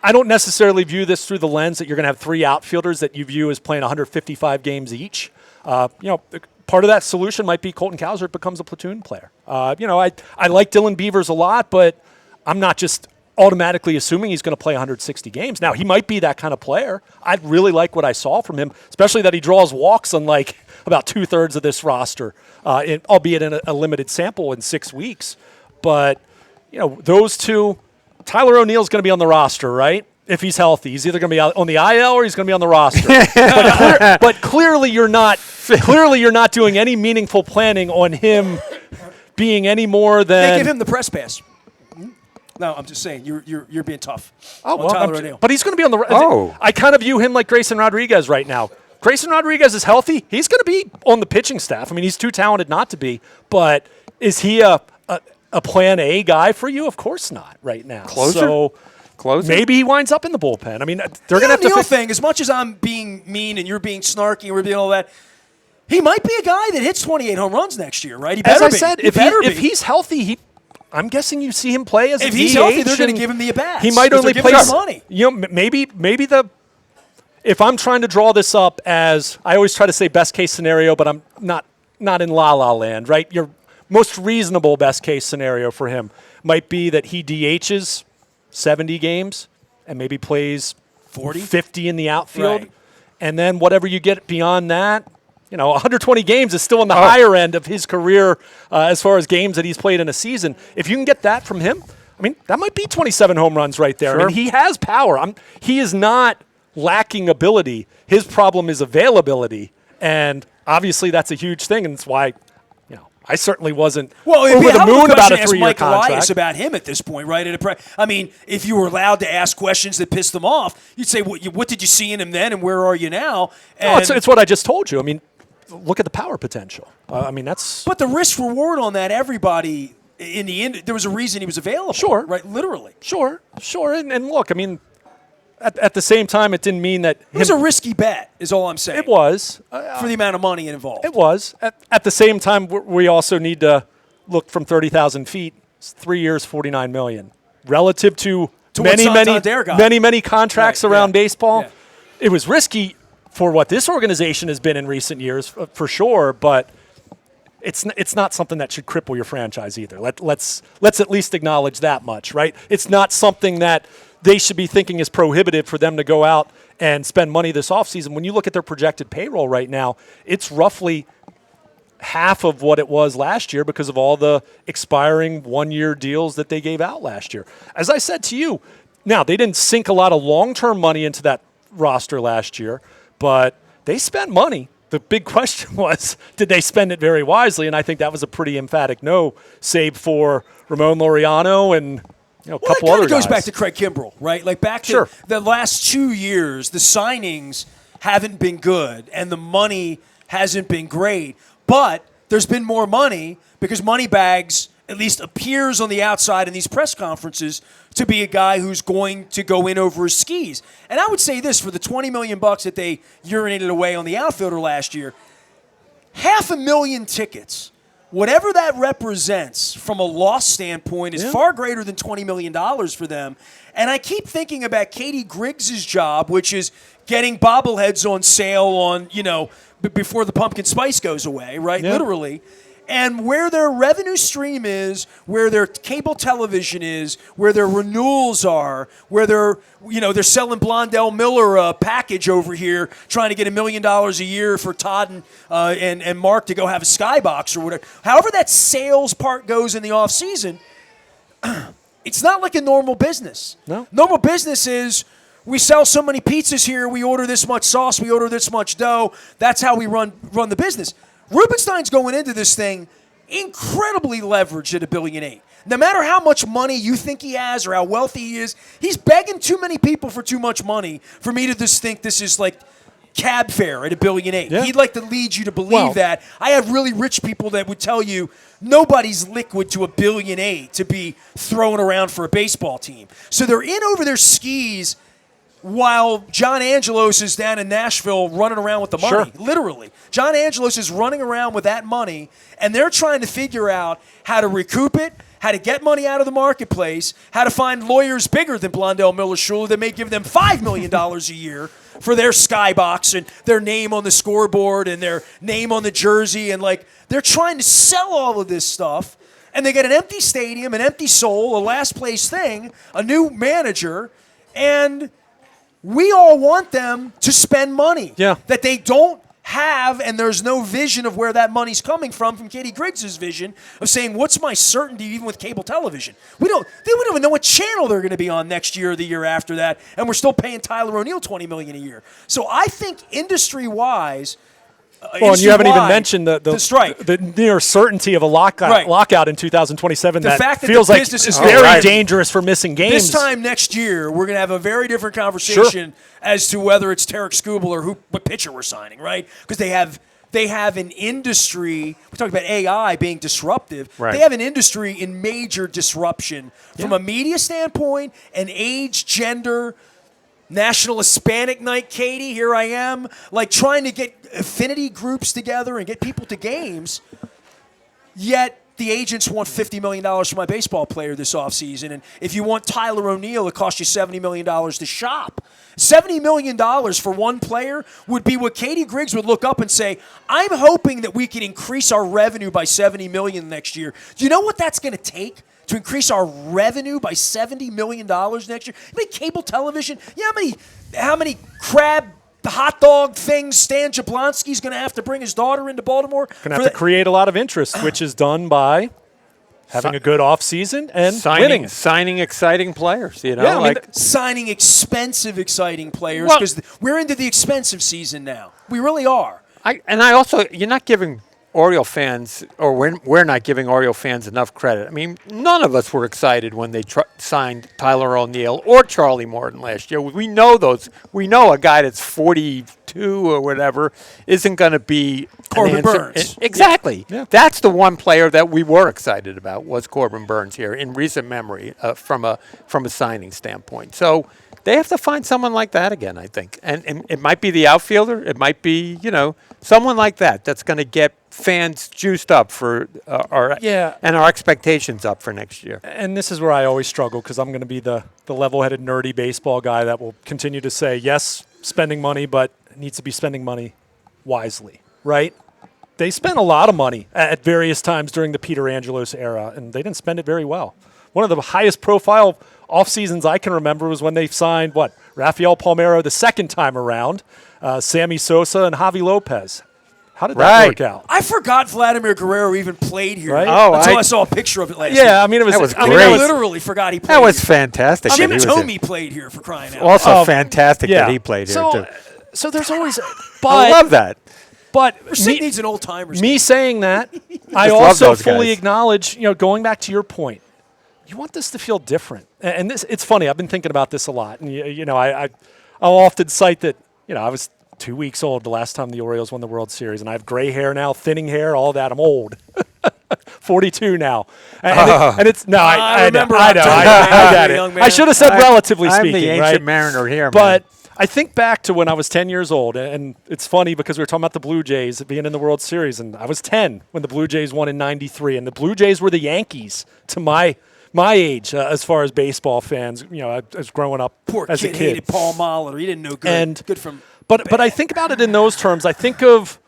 I don't necessarily view this through the lens that you're going to have three outfielders that you view as playing 155 games each. Part of that solution might be Colton Cowser becomes a platoon player. I like Dylan Beavers a lot, but I'm not just automatically assuming he's going to play 160 games. Now, he might be that kind of player. I really like what I saw from him, especially that he draws walks unlike about 2/3 of this roster, albeit in a limited sample in 6 weeks. But, those two, Tyler O'Neill's going to be on the roster, right? If he's healthy, he's either going to be out on the IL or he's going to be on the roster. but clearly you're not. Clearly you're not doing any meaningful planning on him being any more than. They give him the press pass. No, I'm just saying you're being tough. Tyler O'Neill. But he's going to be on the. I kind of view him like Grayson Rodriguez right now. Grayson Rodriguez is healthy. He's going to be on the pitching staff. I mean, he's too talented not to be. But is he a plan A guy for you? Of course not right now. Closer? Maybe he winds up in the bullpen. I mean, they're going to have to. The thing, as much as I'm being mean and you're being snarky and we're being all that, he might be a guy that hits 28 home runs next year, right? He better As I said, if he's healthy, I'm guessing you see him play as a DH. If he's healthy, they're going to give him the at-bats. He might only play money. Maybe if I'm trying to draw this up as I always try to say best case scenario, but I'm not in la la land, right? Your most reasonable best case scenario for him might be that he DHs 70 games and maybe plays 50 in the outfield. Right. And then whatever you get beyond that, 120 games is still on the higher end of his career as far as games that he's played in a season. If you can get that from him, I mean, that might be 27 home runs right there. Sure. I mean, he has power. He is not lacking ability. His problem is availability. And obviously that's a huge thing, and it's why I certainly wasn't over the moon about a 3-year Mike contract. Elias about him at this point, right? I mean, if you were allowed to ask questions that pissed them off, you'd say, what did you see in him then, and where are you now? And it's what I just told you. I mean, look at the power potential. That's. But the risk reward on that, everybody in the end, there was a reason he was available. Sure, right? Literally. Sure. And look, I mean, at the same time, it didn't mean that it was a risky bet, is all I'm saying. It was. For the amount of money involved. It was. At the same time, we also need to look from 30,000 feet. It's 3 years, $49 million. Relative to many contracts around baseball, it was risky for what this organization has been in recent years, for sure, but it's not something that should cripple your franchise either. Let's at least acknowledge that much, right? It's not something that they should be thinking is prohibitive for them to go out and spend money this offseason. When you look at their projected payroll right now, it's roughly half of what it was last year because of all the expiring one-year deals that they gave out last year. As I said to you, now they didn't sink a lot of long-term money into that roster last year, but they spent money. The big question was, did they spend it very wisely? And I think that was a pretty emphatic no, save for Ramon Laureano and a couple other guys. It goes back to Craig Kimbrell, right? Like back to the last 2 years, the signings haven't been good and the money hasn't been great. But there's been more money because Moneybags at least appears on the outside in these press conferences to be a guy who's going to go in over his skis. And I would say this, for the $20 million that they urinated away on the outfielder last year, 500,000 tickets, whatever that represents from a loss standpoint, is far greater than $20 million for them. And I keep thinking about Katie Griggs' job, which is getting bobbleheads on sale on, before the pumpkin spice goes away, right? Yeah. Literally. And where their revenue stream is, where their cable television is, where their renewals are, where they're selling Blondell Miller a package over here, trying to get $1 million a year for Todd and Mark to go have a skybox or whatever. However that sales part goes in the offseason, it's not like a normal business. No. Normal business is we sell so many pizzas here, we order this much sauce, we order this much dough. That's how we run the business. Rubenstein's going into this thing incredibly leveraged at $1.8 billion. No matter how much money you think he has or how wealthy he is, he's begging too many people for too much money for me to just think this is like cab fare at $1.8 billion. Yeah. He'd like to lead you to believe that. I have really rich people that would tell you nobody's liquid to $1.8 billion to be thrown around for a baseball team. So they're in over their skis while John Angelos is down in Nashville running around with the money, literally. John Angelos is running around with that money, and they're trying to figure out how to recoup it, how to get money out of the marketplace, how to find lawyers bigger than Blondell Miller-Schuler that may give them $5 million a year for their skybox and their name on the scoreboard and their name on the jersey. And, they're trying to sell all of this stuff, and they get an empty stadium, an empty soul, a last-place thing, a new manager, and we all want them to spend money that they don't have, and there's no vision of where that money's coming from Katie Griggs' vision of saying, what's my certainty even with cable television? They don't even know what channel they're going to be on next year or the year after that, and we're still paying Tyler O'Neill $20 million a year. So I think industry-wise, and you haven't even mentioned the strike, the near certainty of a lockout in 2027. The fact that feels the like business is very dangerous for missing games. This time next year, we're going to have a very different conversation as to whether it's Tarek Skubal or what pitcher we're signing, right? Because they have an industry. We talked about AI being disruptive. Right. They have an industry in major disruption from a media standpoint, an age, gender. National Hispanic Night, Katie, here I am, trying to get affinity groups together and get people to games, yet the agents want $50 million for my baseball player this offseason, and if you want Tyler O'Neill, it costs you $70 million to shop. $70 million for one player would be what Katie Griggs would look up and say, I'm hoping that we can increase our revenue by $70 million next year. Do you know what that's going to take? To increase our revenue by $70 million next year? How many cable television? How many crab hot dog things Stan Jablonski's going to have to bring his daughter into Baltimore? Going to have to create a lot of interest, which is done by having a good offseason and winning. Signing exciting players, signing exciting players, because we're into the expensive season now. We really are. You're not giving Oriole fans, or we're not giving Oriole fans enough credit. I mean, none of us were excited when they signed Tyler O'Neill or Charlie Morton last year. We know those. We know a guy that's 42 or whatever isn't going to be Corbin Burns. Exactly. Yeah. That's the one player that we were excited about was Corbin Burns here in recent memory from a signing standpoint. So They have to find someone like that again, I think. And it might be the outfielder. It might be, someone like that that's going to get fans juiced up for our expectations up for next year. And this is where I always struggle because I'm going to be the level-headed, nerdy baseball guy that will continue to say, yes, spending money, but it needs to be spending money wisely, right? They spent a lot of money at various times during the Peter Angelos era, and they didn't spend it very well. One of the highest profile off seasons I can remember was when they signed, Rafael Palmeiro the second time around, Sammy Sosa and Javi Lopez. How did that work out? I forgot Vladimir Guerrero even played here until I saw a picture of it last week. Yeah, I mean, it was great. I literally forgot he played That was here. fantastic. Jim Thome played here for crying out. Also fantastic that he played here, too. So there's always I love that. But needs an old-timers. Me saying that, I also fully acknowledge, going back to your point, you want this to feel different. And it's funny, I've been thinking about this a lot. And, I'll often cite that, I was 2 weeks old the last time the Orioles won the World Series, and I have gray hair now, thinning hair, all that. I'm old. 42 now. And it's, no, I remember. I got it. I should have said relatively speaking, I'm the ancient mariner here, but I think back to when I was 10 years old, and it's funny because we were talking about the Blue Jays being in the World Series, and I was 10 when the Blue Jays won in '93, and the Blue Jays were the Yankees to my age as far as baseball fans. I was growing up as a kid. Hated Paul Molitor. He didn't know good. And good from. But I think about it in those terms. I think of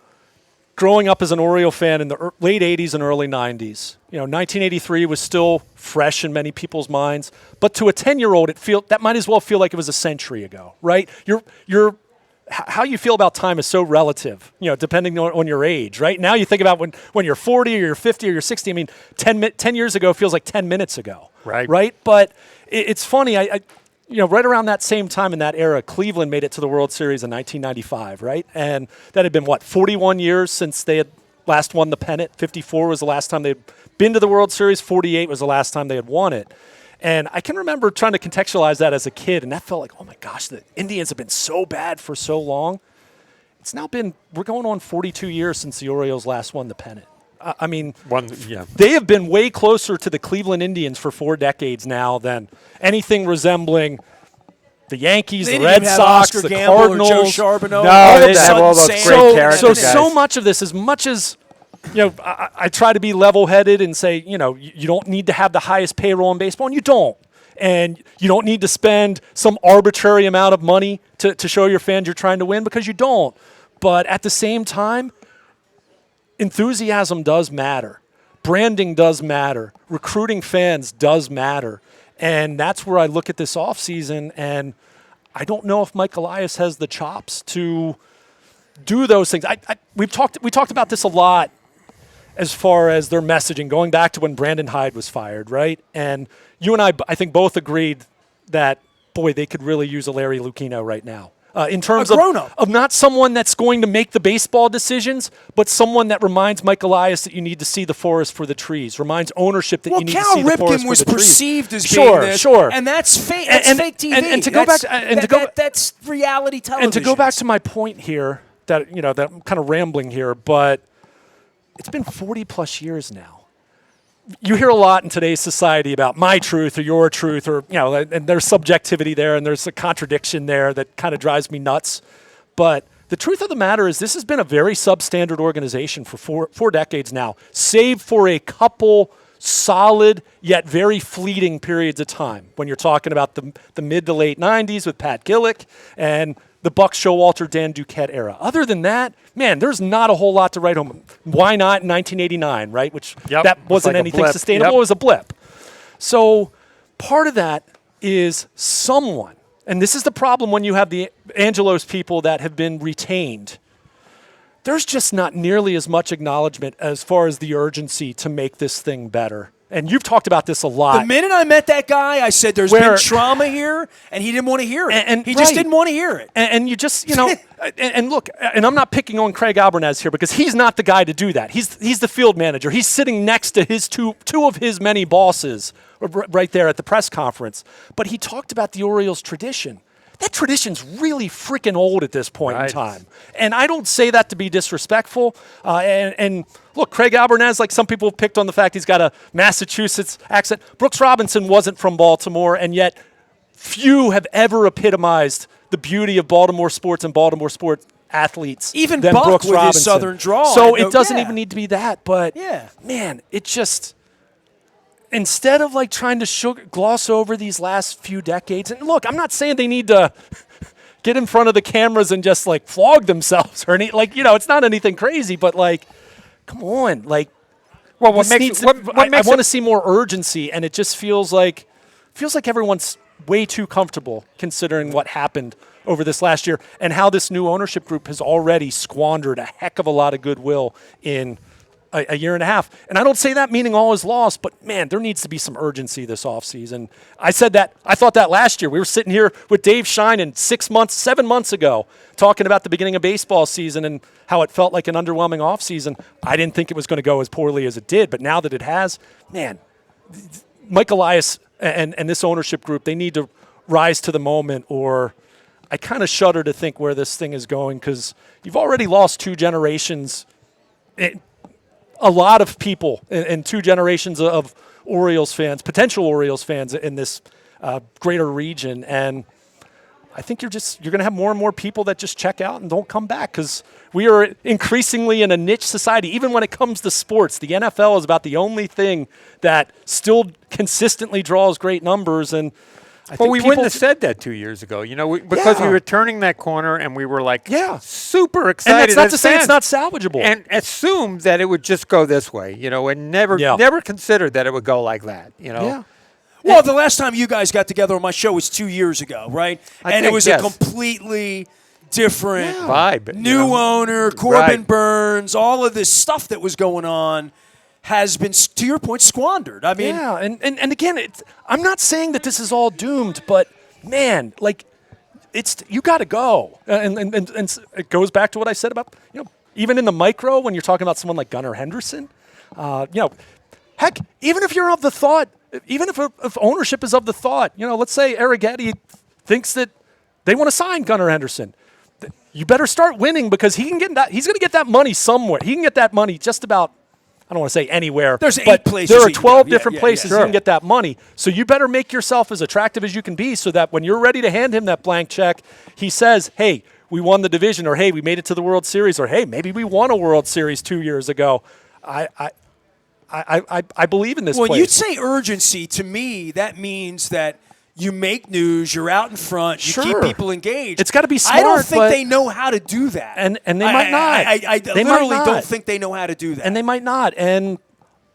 growing up as an Oriole fan in the late 80s and early 90s. 1983 was still fresh in many people's minds, but to a 10-year-old, that might as well feel like it was a century ago, right? How you feel about time is so relative, depending on your age, right? Now you think about when you're 40 or you're 50 or you're 60. I mean, 10 years ago feels like 10 minutes ago, right? But it's funny. Right around that same time in that era, Cleveland made it to the World Series in 1995, right? And that had been, 41 years since they had last won the pennant. 54 was the last time they'd been to the World Series. 48 was the last time they had won it. And I can remember trying to contextualize that as a kid, and that felt like, oh my gosh, the Indians have been so bad for so long. It's now we're going on 42 years since the Orioles last won the pennant. I mean, they have been way closer to the Cleveland Indians for 4 decades now than anything resembling the Yankees, the Red Sox, the Cardinals. Joe Charbonneau. No, they have all those great characters. So much of this, as much as I try to be level-headed and say, you don't need to have the highest payroll in baseball, and you don't. And you don't need to spend some arbitrary amount of money to show your fans you're trying to win, because you don't. But at the same time, enthusiasm does matter. Branding does matter. Recruiting fans does matter. And that's where I look at this offseason, and I don't know if Mike Elias has the chops to do those things. We talked about this a lot as far as their messaging, going back to when Brandon Hyde was fired, right? And you and I think both agreed that, boy, they could really use a Larry Lucchino right now. In terms of not someone that's going to make the baseball decisions, but someone that reminds Mike Elias that you need to see the forest for the trees, reminds ownership that you need to see the forest for the trees. Cal Ripken was perceived as being this, and that's fake. That's fake TV. And to go back, that's reality television. And to go back to my point here, that I'm kind of rambling here, but it's been 40 plus years now. You hear a lot in today's society about my truth or your truth, or and there's subjectivity there, and there's a contradiction there that kind of drives me nuts. But the truth of the matter is, this has been a very substandard organization for four decades now, save for a couple solid yet very fleeting periods of time. When you're talking about the mid to late 90s with Pat Gillick and the Buck Showalter, Dan Duquette era. Other than that, man, there's not a whole lot to write home. Why not in 1989, right? Which that wasn't like anything sustainable. It was a blip. So part of that is someone, and this is the problem when you have the Angelos people that have been retained. There's just not nearly as much acknowledgement as far as the urgency to make this thing better. And you've talked about this a lot. The minute I met that guy, I said there's been trauma here, and he didn't want to hear it. And he just didn't want to hear it. And you just, and look, and I'm not picking on Craig Albernaz here, because he's not the guy to do that. He's the field manager. He's sitting next to his two of his many bosses right there at the press conference. But he talked about the Orioles tradition. That tradition's really freaking old at this point in time. And I don't say that to be disrespectful. And look, Craig Albernaz, like some people picked on the fact he's got a Massachusetts accent. Brooks Robinson wasn't from Baltimore, and yet few have ever epitomized the beauty of Baltimore sports and Baltimore sports athletes. Even than Buck Brooks with Robinson. his Southern drawl. So it doesn't even need to be that. But, yeah, man, it just – instead of like trying to gloss over these last few decades, and look, I'm not saying they need to get in front of the cameras and just like flog themselves or any, like, it's not anything crazy, but like, come on, like, well, I want to see more urgency, and it just feels like everyone's way too comfortable considering what happened over this last year and how this new ownership group has already squandered a heck of a lot of goodwill in a year and a half. And I don't say that meaning all is lost, but man, there needs to be some urgency this offseason. I thought that last year. We were sitting here with Dave Sheinin 7 months ago, talking about the beginning of baseball season and how it felt like an underwhelming offseason. I didn't think it was going to go as poorly as it did, but now that it has, man, Mike Elias and this ownership group, they need to rise to the moment, or I kind of shudder to think where this thing is going, because you've already lost 2 generations. A lot of people in 2 generations of Orioles fans, potential Orioles fans in this greater region. And I think you're going to have more and more people that just check out and don't come back, because we are increasingly in a niche society. Even when it comes to sports, the NFL is about the only thing that still consistently draws great numbers. And we wouldn't have said that 2 years ago, because we were turning that corner and we were like super excited. And that's not to say it's not salvageable. And assumed that it would just go this way, and never considered that it would go like that, Yeah. Well, the last time you guys got together on my show was 2 years ago, right? It was a completely different vibe. New owner, Corbin Burns, all of this stuff that was going on has been, to your point, squandered. I mean, and again, I'm not saying that this is all doomed, but man, like, you got to go, and it goes back to what I said about even in the micro when you're talking about someone like Gunnar Henderson, heck, even if you're of the thought, even if ownership is of the thought, let's say Arougheti thinks that they want to sign Gunnar Henderson, you better start winning, because he's going to get that money somewhere. He can get that money just about. I don't want to say anywhere. There's 8 places. There are 12 different places you can get that money. So you better make yourself as attractive as you can be, so that when you're ready to hand him that blank check, he says, hey, we won the division, or hey, we made it to the World Series, or hey, maybe we won a World Series 2 years ago. I believe in this place. When you say urgency, to me, that means that you make news, you're out in front, you keep people engaged. It's got to be smart. I don't think they know how to do that. And they might not. I literally don't think they know how to do that. And they might not. And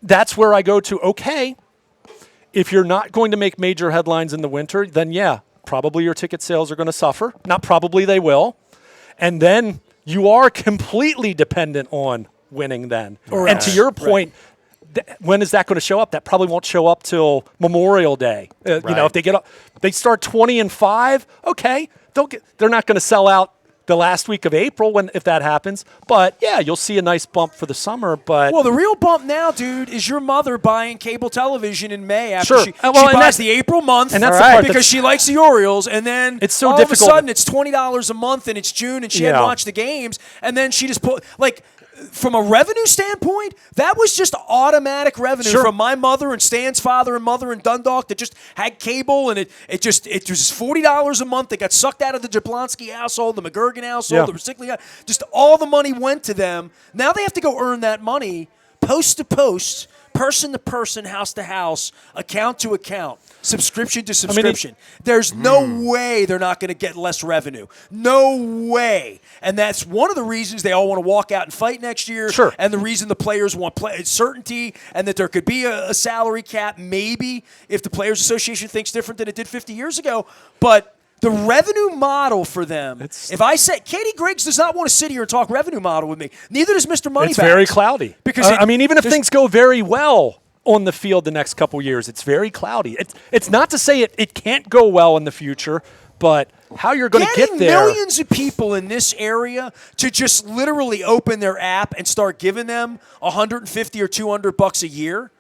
that's where I go to, okay, if you're not going to make major headlines in the winter, then probably your ticket sales are going to suffer. Not probably, they will. And then you are completely dependent on winning then. And to your point, when is that going to show up? That probably won't show up till Memorial Day. If they start 20-5, okay, they're not going to sell out the last week of April if that happens. But you'll see a nice bump for the summer. But the real bump now, dude, is your mother buying cable television in May after she and buys the April month, and that's the part because she likes the Orioles, and then it's so all difficult. of a sudden it's $20 a month and it's June and she hadn't watched the games, and then she just put from a revenue standpoint, that was just automatic revenue from my mother and Stan's father and mother in Dundalk that just had cable, and it was just $40 a month that got sucked out of the Jablonski household, the McGurgan household, the Ricigliano. Just all the money went to them. Now they have to go earn that money post to post, person to person, house to house, account to account, subscription to subscription. There's no way they're not going to get less revenue. No way. And that's one of the reasons they all want to walk out and fight next year. Sure. And the reason the players want certainty, and that there could be a salary cap, maybe, if the Players Association thinks different than it did 50 years ago. But the revenue model for them, if I say, Katie Griggs does not want to sit here and talk revenue model with me. Neither does Mr. Moneybags. It's very cloudy. Because even if things go very well on the field the next couple years, it's very cloudy. It's not to say it can't go well in the future, but how you're going to get there. Millions of people in this area to just literally open their app and start giving them $150 or $200 a year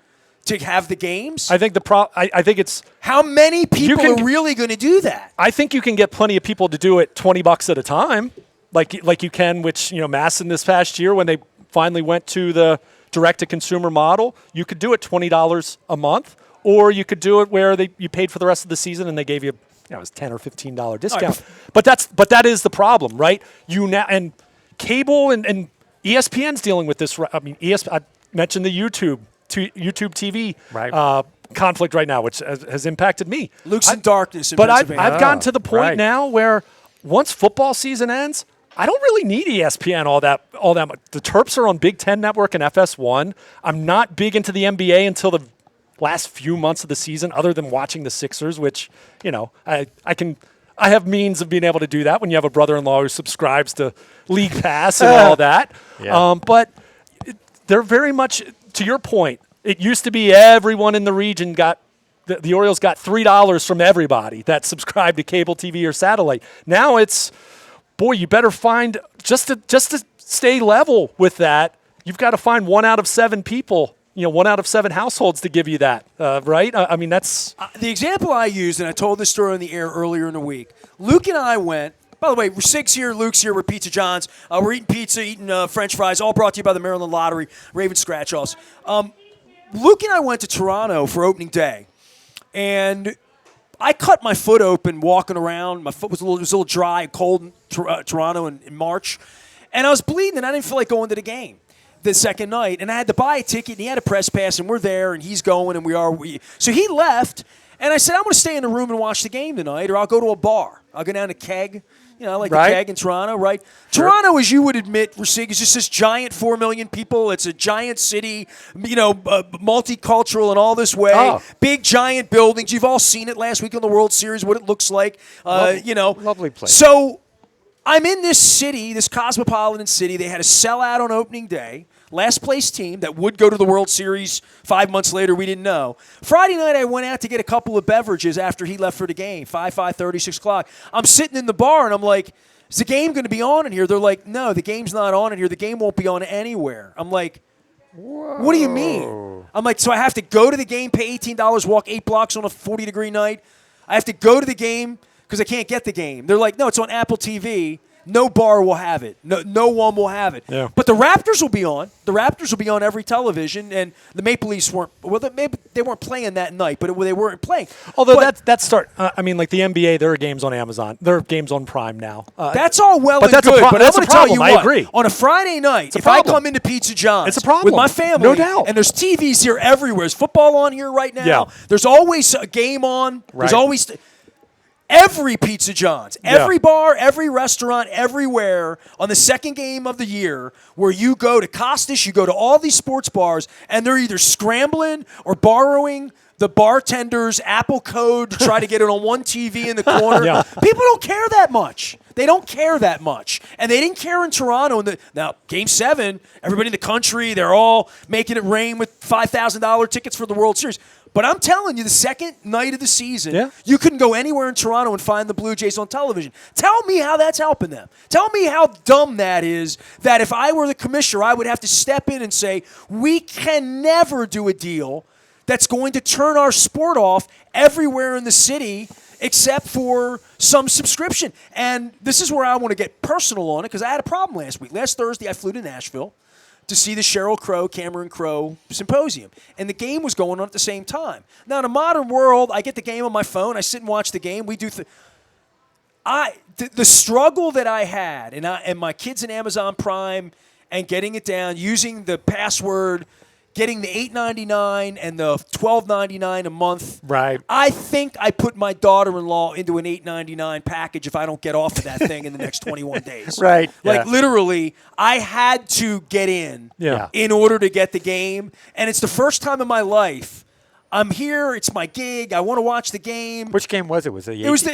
to have the games. I think I think it's how many people are really going to do that. I think you can get plenty of people to do it $20 at a time, like you can, which Masson this past year when they finally went to the direct-to-consumer model, you could do it $20 a month, or you could do it where you paid for the rest of the season and they gave you it was $10 or $15 discount. But that is the problem, right? And cable and ESPN's dealing with this. I mean, I mentioned the YouTube TV conflict right now, which has impacted me. Luke's in darkness in But Pennsylvania. I've gotten to the point now where once football season ends, I don't really need ESPN all that much. The Terps are on Big Ten Network and FS1. I'm not big into the NBA until the last few months of the season, other than watching the Sixers, which, I have means of being able to do that when you have a brother-in-law who subscribes to League Pass and all that. Yeah. But they're very much, to your point, it used to be everyone in the region the Orioles got $3 from everybody that subscribed to cable TV or satellite. Now it's, boy, you better find, just to stay level with that, you've got to find 1 out of 7 people, 1 out of 7 households to give you that, right? I mean, that's... the example I used, and I told this story on the air earlier in the week, Luke and I went, by the way, Ricig's here, Luke's here, we're Pizza John's. We're eating pizza, eating French fries, all brought to you by the Maryland Lottery, Raven Scratch-Offs. Luke and I went to Toronto for opening day, and I cut my foot open walking around. My foot was a little dry, cold in Toronto in March, and I was bleeding, and I didn't feel like going to the game the second night, and I had to buy a ticket, and he had a press pass, and we're there, and he's going, and so he left, and I said, I'm going to stay in the room and watch the game tonight, or I'll go to a bar. I'll go down to Keg. I like the Keg in Toronto, right? Sure. Toronto, as you would admit, Ricig, is just this giant 4 million people. It's a giant city, multicultural in all this way. Oh. Big, giant buildings. You've all seen it last week on the World Series, what it looks like. Lovely place. So I'm in this city, this cosmopolitan city. They had a sellout on opening day. Last place team that would go to the World Series 5 months later, we didn't know. Friday night, I went out to get a couple of beverages after he left for the game, 5:30, 6 o'clock. I'm sitting in the bar, and I'm like, is the game going to be on in here? They're like, no, the game's not on in here. The game won't be on anywhere. I'm like, whoa. What do you mean? I'm like, so I have to go to the game, pay $18, walk 8 blocks on a 40-degree night? I have to go to the game because I can't get the game. They're like, no, it's on Apple TV. No bar will have it. No one will have it. Yeah. But the Raptors will be on. The Raptors will be on every television, and the Maple Leafs weren't. Well, they weren't playing that night, but they weren't playing. Although like the NBA, there are games on Amazon. There are games on Prime now. That's all well but and that's good. But I'm going to tell you what. I agree. On a Friday night, if I come into Pizza John's it's a problem. with my family, no doubt, and there's TVs here everywhere. There's football on here right now. Yeah. There's always a game on. Right. There's always. Every Pizza John's, every bar, every restaurant, everywhere on the second game of the year where you go to Costas, you go to all these sports bars, and they're either scrambling or borrowing the bartender's Apple code to try to get it on one TV in the corner. People don't care that much. They don't care that much. And they didn't care in Toronto. Now, Game 7, everybody in the country, they're all making it rain with $5,000 tickets for the World Series. But I'm telling you, the second night of the season, you couldn't go anywhere in Toronto and find the Blue Jays on television. Tell me how that's helping them. Tell me how dumb that is, that if I were the commissioner, I would have to step in and say, we can never do a deal that's going to turn our sport off everywhere in the city except for some subscription. And this is where I want to get personal on it, because I had a problem last week. Last Thursday, I flew to Nashville to see the Sheryl Crow, Cameron Crowe symposium. And the game was going on at the same time. Now, in a modern world, I get the game on my phone. I sit and watch the game. We do the struggle that I had, and my kids in Amazon Prime and getting it down, using the password, getting the $8.99 and the $12.99 a month. Right. I think I put my daughter-in-law into an $8.99 package if I don't get off of that thing in the next 21 days. Right. Like, literally, I had to get in order to get the game. And it's the first time in my life I'm here. It's my gig. I want to watch the game. Which game was it? Was it? It was the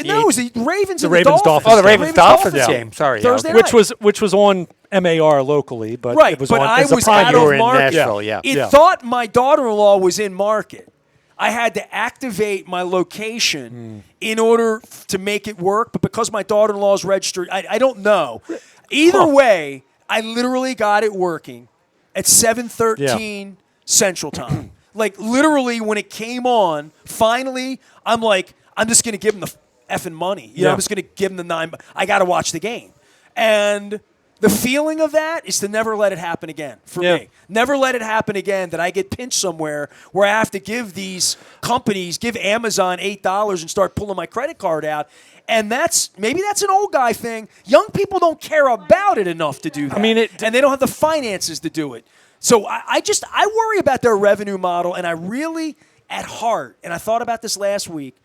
Ravens. The and Ravens the Dolphins. Dolphins. Oh, the Ravens Dolphins game. Sorry, Thursday night. Which was on MAR locally, but right. it was but on I as a was prime. out You were of in market. Nashville, It thought my daughter-in-law was in market. I had to activate my location in order to make it work, but because my daughter-in-law is registered, I don't know. Either way, I literally got it working at 7:13 Central Time. Like, literally, when it came on, finally, I'm like, I'm just going to give him the effing money. You know, I'm just going to give him the $9. I got to watch the game. And The feeling of that is to never let it happen again for me. Never let it happen again that I get pinched somewhere where I have to give these companies, give Amazon $8 and start pulling my credit card out. And maybe that's an old guy thing. Young people don't care about it enough to do that. I mean, and they don't have the finances to do it. So I worry about their revenue model, and I really, at heart, and I thought about this last week,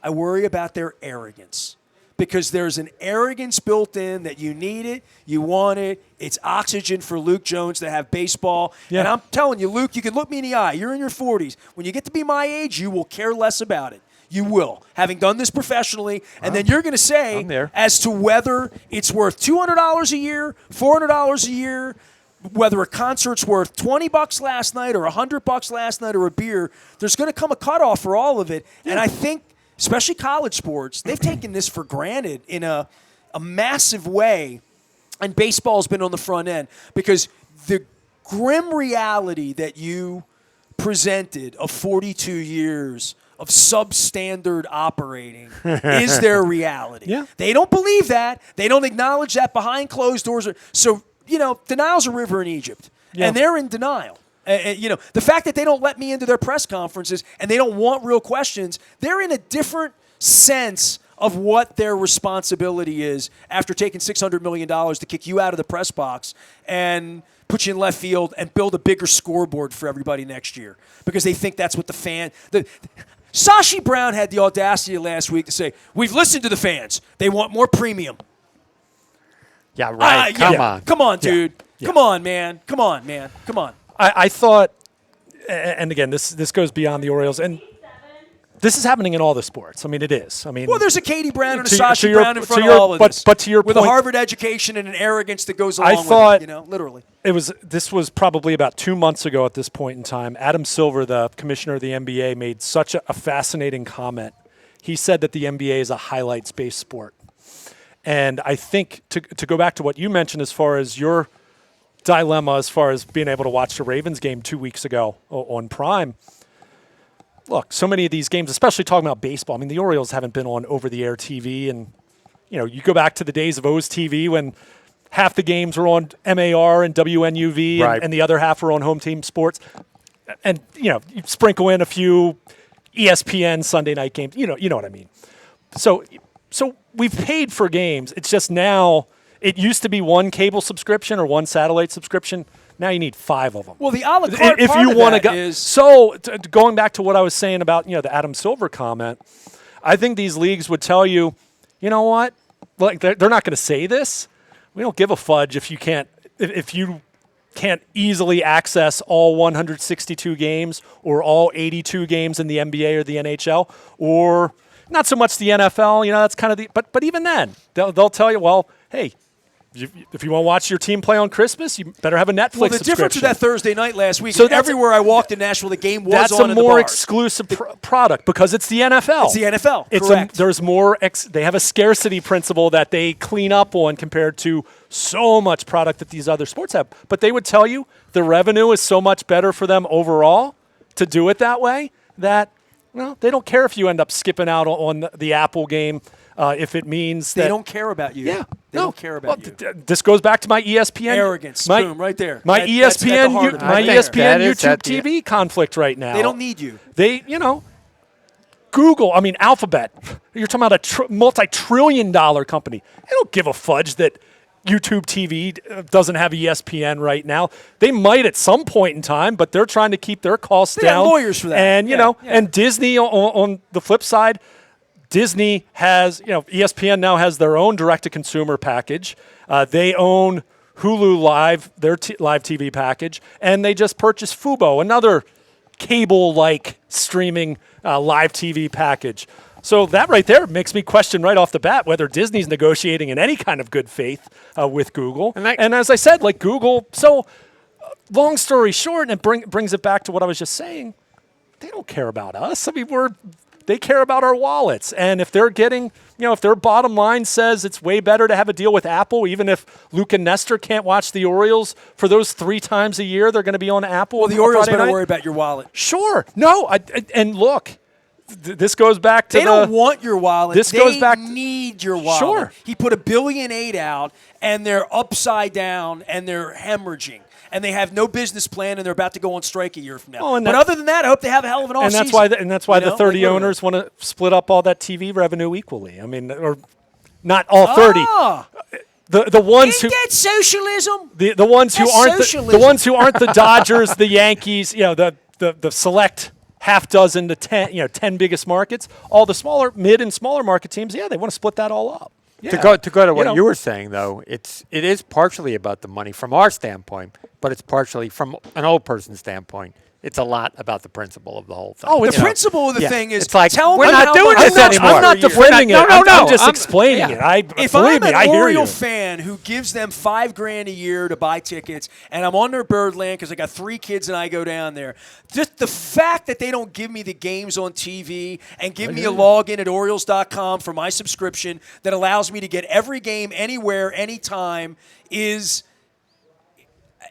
I worry about their arrogance. Because there's an arrogance built in that you need it, you want it, it's oxygen for Luke Jones to have baseball. Yeah. And I'm telling you, Luke, you can look me in the eye. You're in your 40s. When you get to be my age, you will care less about it. You will, having done this professionally. And then you're going to say as to whether it's worth $200 a year, $400 a year, whether a concert's worth $20 last night or $100 last night or a beer, there's going to come a cutoff for all of it. Yeah. And I think, especially college sports, they've taken this for granted in a massive way, and baseball's been on the front end because the grim reality that you presented of 42 years of substandard operating is their reality. Yeah. They don't believe that. They don't acknowledge that behind closed doors. So, denial's a river in Egypt, and they're in denial. The fact that they don't let me into their press conferences and they don't want real questions, they're in a different sense of what their responsibility is after taking $600 million to kick you out of the press box and put you in left field and build a bigger scoreboard for everybody next year because they think that's what Sashi Brown had the audacity last week to say, we've listened to the fans. They want more premium. Yeah, right. Come on, dude. Yeah. Come on, man. Come on. I thought, and again, this goes beyond the Orioles, and this is happening in all the sports. I mean, it is. Well, there's a Katie Brown and a Sashi Brown in front of all of this. But to your point, with a Harvard education and an arrogance that goes along with it, literally. This was probably about 2 months ago at this point in time. Adam Silver, the commissioner of the NBA, made such a fascinating comment. He said that the NBA is a highlights-based sport. And I think to go back to what you mentioned as far as your dilemma as far as being able to watch the Ravens game 2 weeks ago on Prime. Look, so many of these games, especially talking about baseball, I mean, the Orioles haven't been on over-the-air TV. And, you go back to the days of O's TV when half the games were on MAR and WNUV and the other half were on home team sports. And, you sprinkle in a few ESPN Sunday night games. You know what I mean. So we've paid for games. It's just now – it used to be one cable subscription or one satellite subscription. Now you need 5 of them. Well, the a la carte if you want to is... So going back to what I was saying about the Adam Silver comment, I think these leagues would tell you, you know what? Like they're not going to say this. We don't give a fudge if you can't easily access all 162 games or all 82 games in the NBA or the NHL or not so much the NFL. That's kind of the but even then they'll tell you, well, hey. If you want to watch your team play on Christmas, you better have a Netflix subscription. Well, the difference with that Thursday night last week, so everywhere I walked in Nashville, the game was on in the bars. That's a more exclusive product because it's the NFL. It's the NFL, correct. There's more. They have a scarcity principle that they clean up on compared to so much product that these other sports have. But they would tell you the revenue is so much better for them overall to do it that way that they don't care if you end up skipping out on the Apple game. If it means they don't care about you. Yeah. They don't care about you. This goes back to my ESPN. Arrogance. Boom, right there. My ESPN YouTube TV conflict right now. They don't need you. Google, Alphabet. You're talking about a multi-trillion-dollar company. They don't give a fudge that YouTube TV doesn't have ESPN right now. They might at some point in time, but they're trying to keep their costs down. They have lawyers for that. And, and Disney on the flip side, Disney has, ESPN now has their own direct-to-consumer package. They own Hulu Live, their live TV package, and they just purchased Fubo, another cable-like streaming live TV package. So that right there makes me question right off the bat whether Disney's negotiating in any kind of good faith with Google. And as I said, like Google, so long story short, and it brings it back to what I was just saying, they don't care about us. They care about our wallets. And if they're getting, if their bottom line says it's way better to have a deal with Apple, even if Luke and Nestor can't watch the Orioles for those 3 times a year, they're going to be on Apple. Well, the Orioles better worry about your wallet. Sure. No. And look, this goes back to they don't want your wallet. This they goes back need your wallet. Sure. He put $1.8 billion out, and they're upside down, and they're hemorrhaging. And they have no business plan, and they're about to go on strike a year from now. Oh, but other than that, I hope they have a hell of an offseason. And that's why the 30 owners want to split up all that TV revenue equally. I mean, or not all 30. The ones Ain't that socialism? The ones who aren't the ones who aren't the Dodgers, the Yankees, the select half dozen to 10 biggest markets, all the mid and smaller market teams, they want to split that all up. Yeah. To go to what you were saying, though, it is partially about the money from our standpoint, but it's partially from an old person's standpoint. It's a lot about the principle of the whole thing. Oh, the principle of the thing is, it's like, tell we're me not doing this anymore. I'm not defending it. No. I'm just explaining it. If Believe I'm me, I an hear Oriole you. fan who gives them $5,000 a year to buy tickets, and I'm on their Birdland because I got 3 kids and I go down there, just the fact that they don't give me the games on TV and give me a login at Orioles.com for my subscription that allows me to get every game anywhere, anytime is –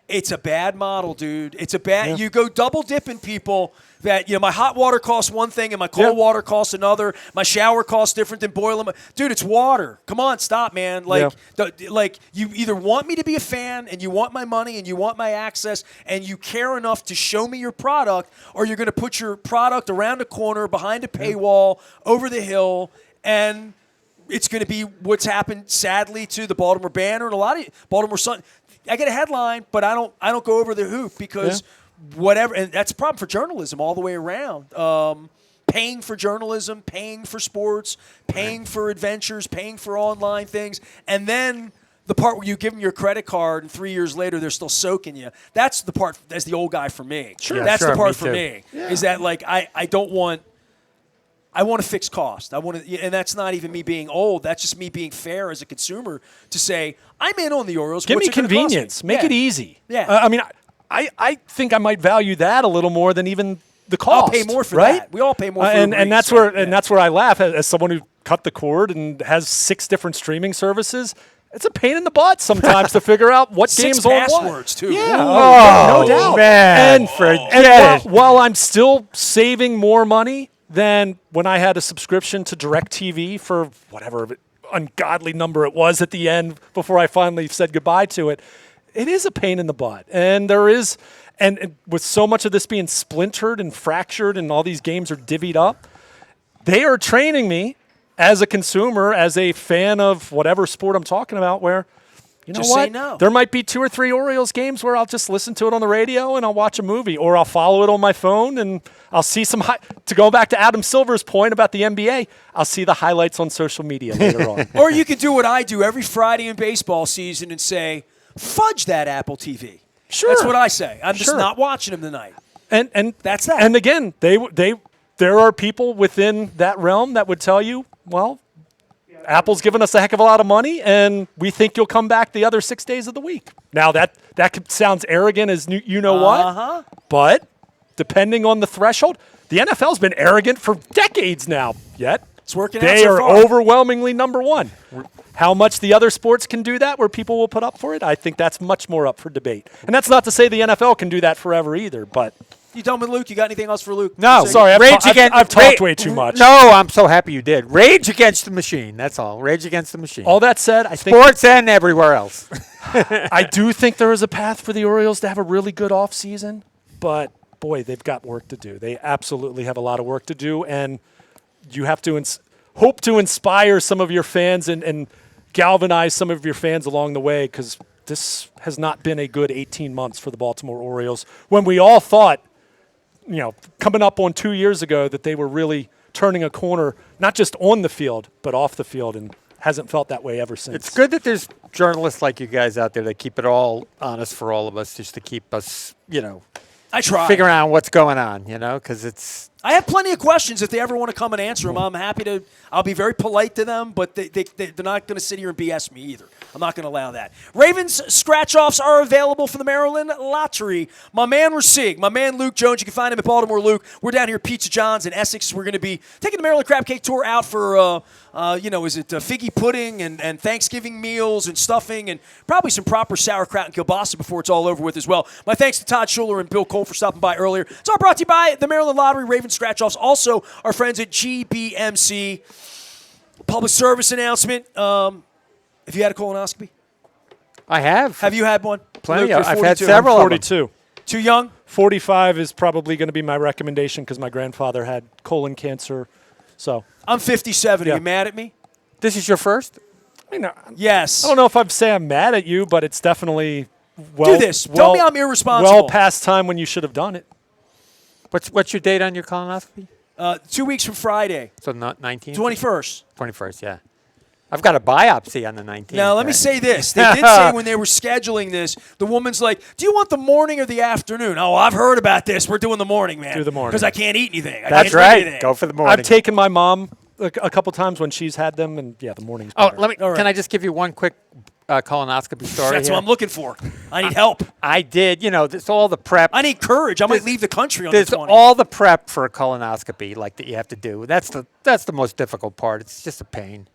it's a bad model, dude. It's a bad. Yeah. You go double dipping people. That my hot water costs one thing and my cold water costs another. My shower costs different than boiling. Dude, it's water. Come on, stop, man. Like you either want me to be a fan and you want my money and you want my access and you care enough to show me your product, or you're going to put your product around a corner behind a paywall over the hill, and it's going to be what's happened sadly to the Baltimore Banner and a lot of Baltimore Sun. I get a headline, but I don't go over the hoop because whatever, and that's a problem for journalism all the way around. Paying for journalism, paying for sports, paying for adventures, paying for online things, and then the part where you give them your credit card and 3 years later they're still soaking you. That's the part. That's the old guy for me. Sure, that's the part for too. me. Yeah. Is that like I don't want. I want to fix cost. I want to, and that's not even me being old. That's just me being fair as a consumer to say I'm in on the Orioles. Give me convenience. Make it easy. Yeah. I mean, I think I might value that a little more than even the cost. I'll pay more for right? that. We all pay more for and that's where I laugh as someone who cut the cord and has 6 different streaming services. It's a pain in the butt sometimes to figure out what 6 games on what. passwords too. Yeah, no doubt. Man, and while I'm still saving more money than when I had a subscription to DirecTV for whatever ungodly number it was at the end before I finally said goodbye to it, it is a pain in the butt. And there is, and with so much of this being splintered and fractured and all these games are divvied up, they are training me as a consumer, as a fan of whatever sport I'm talking about, where, you know just what? say no. There might be 2 or 3 Orioles games where I'll just listen to it on the radio and I'll watch a movie, or I'll follow it on my phone and I'll see some to go back to Adam Silver's point about the NBA, I'll see the highlights on social media later on. Or you can do what I do every Friday in baseball season and say, fudge that Apple TV. Sure. That's what I say. I'm just Sure. not watching them tonight. And that's that. And again, there are people within that realm that would tell you, well, Apple's given us a heck of a lot of money, and we think you'll come back the other 6 days of the week. Now, that sounds arrogant as what, but depending on the threshold, the NFL's been arrogant for decades now, yet it's working out they so are far. overwhelmingly number one. How much the other sports can do that, where people will put up for it, I think that's much more up for debate. And that's not to say the NFL can do that forever either, but... You tell me, Luke, you got anything else for Luke? No. Sorry, I've talked way too much. No, I'm so happy you did. Rage against the machine. That's all. Rage against the machine. All that said, I think sports and everywhere else. I do think there is a path for the Orioles to have a really good offseason, but boy, they've got work to do. They absolutely have a lot of work to do, and you have to hope to inspire some of your fans and galvanize some of your fans along the way, because this has not been a good 18 months for the Baltimore Orioles, when we all thought, coming up on 2 years ago, that they were really turning a corner, not just on the field, but off the field, and hasn't felt that way ever since. It's good that there's journalists like you guys out there that keep it all honest for all of us, just to keep us, I try. figuring out what's going on, because it's... I have plenty of questions. If they ever want to come and answer them, I'm happy to. I'll be very polite to them, but they're not going to sit here and BS me either. I'm not going to allow that. Ravens scratch-offs are available for the Maryland Lottery. My man Ricig, my man Luke Jones. You can find him at Baltimore Luke. We're down here at Pizza John's in Essex. We're going to be taking the Maryland Crab Cake Tour out for, is it figgy pudding and Thanksgiving meals and stuffing and probably some proper sauerkraut and kielbasa before it's all over with as well. My thanks to Todd Schuler and Bill Cole for stopping by earlier. It's all brought to you by the Maryland Lottery. Ravens scratch-offs. Also, our friends at GBMC. Public service announcement. Have you had a colonoscopy? I have. Have you had one? Plenty. Luke, you're I've had 42. several. I'm of them. 42. Too young? 45 is probably going to be my recommendation because my grandfather had colon cancer. So I'm 57. Are Yeah. you mad at me? This is your first? I mean, Yes. I don't know if I'd say I'm mad at you, but it's definitely well. Do this. Tell me I'm irresponsible. Well past time when you should have done it. What's your date on your colonoscopy? 2 weeks from Friday. So not 19th? 21st. 21st, yeah. I've got a biopsy on the 19th. Now, let me say this. They did say when they were scheduling this, the woman's like, do you want the morning or the afternoon? Oh, I've heard about this. We're doing the morning, man. Do the morning. Because I can't eat anything. I That's can't right. drink anything. Go for the morning. I've taken my mom a couple times when she's had them, and yeah, the morning's Oh, better. All right. Can I just give you one quick colonoscopy story? That's here? what I'm looking for. I need help. I did. There's all the prep. I need courage. I might There's- leave the country on the There's 20th. all the prep for a colonoscopy like that you have to do. That's the most difficult part. It's just a pain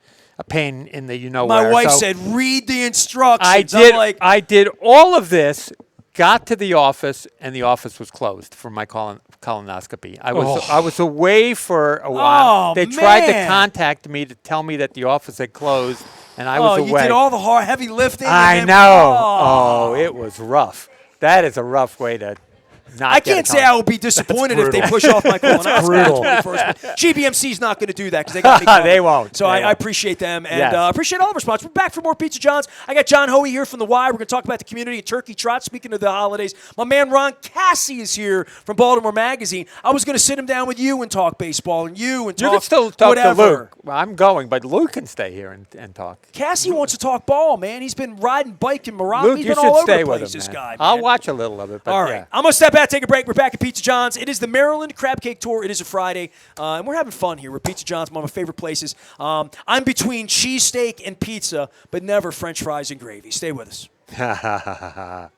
in the My where. wife So said, read the instructions. I did. I'm like, I did all of this. Got to the office, and the office was closed for my colonoscopy. I was away for a while. Oh, They tried to man. contact me to tell me that the office had closed, and I was away. you did all the heavy lifting. and I then- know. Oh. Oh, it was rough. That is a rough way to not I get a can't say I would be disappointed if they push off my colonoscopy. brutal. on the 21st. But GBMC's not going to do that because they got me covered. They won't. So They I won't. appreciate them and Yes. appreciate all of our sponsors. We're back for more Pizza John's. I got John Hoey here from The Y. We're going to talk about the community and Turkey Trot. Speaking of the holidays, my man Ron Cassie is here from Baltimore Magazine. I was going to sit him down with you and talk baseball and you You talk can still talk whatever. to Luke. Well, I'm going, but Luke can stay here and talk. Cassie wants to talk ball, man. He's been riding bike in Morocco. Luke, He's you been should all over stay the with place, him, this man. guy. I'll man. watch a little of it. But All right. yeah. I'm going to step out, take a break. We're back at Pizza John's. It is the Maryland Crab Cake Tour. It is a Friday, and we're having fun here. We're at Pizza John's, one of my favorite places. I'm between cheesesteak and pizza, but never French fries and gravy. Stay with us.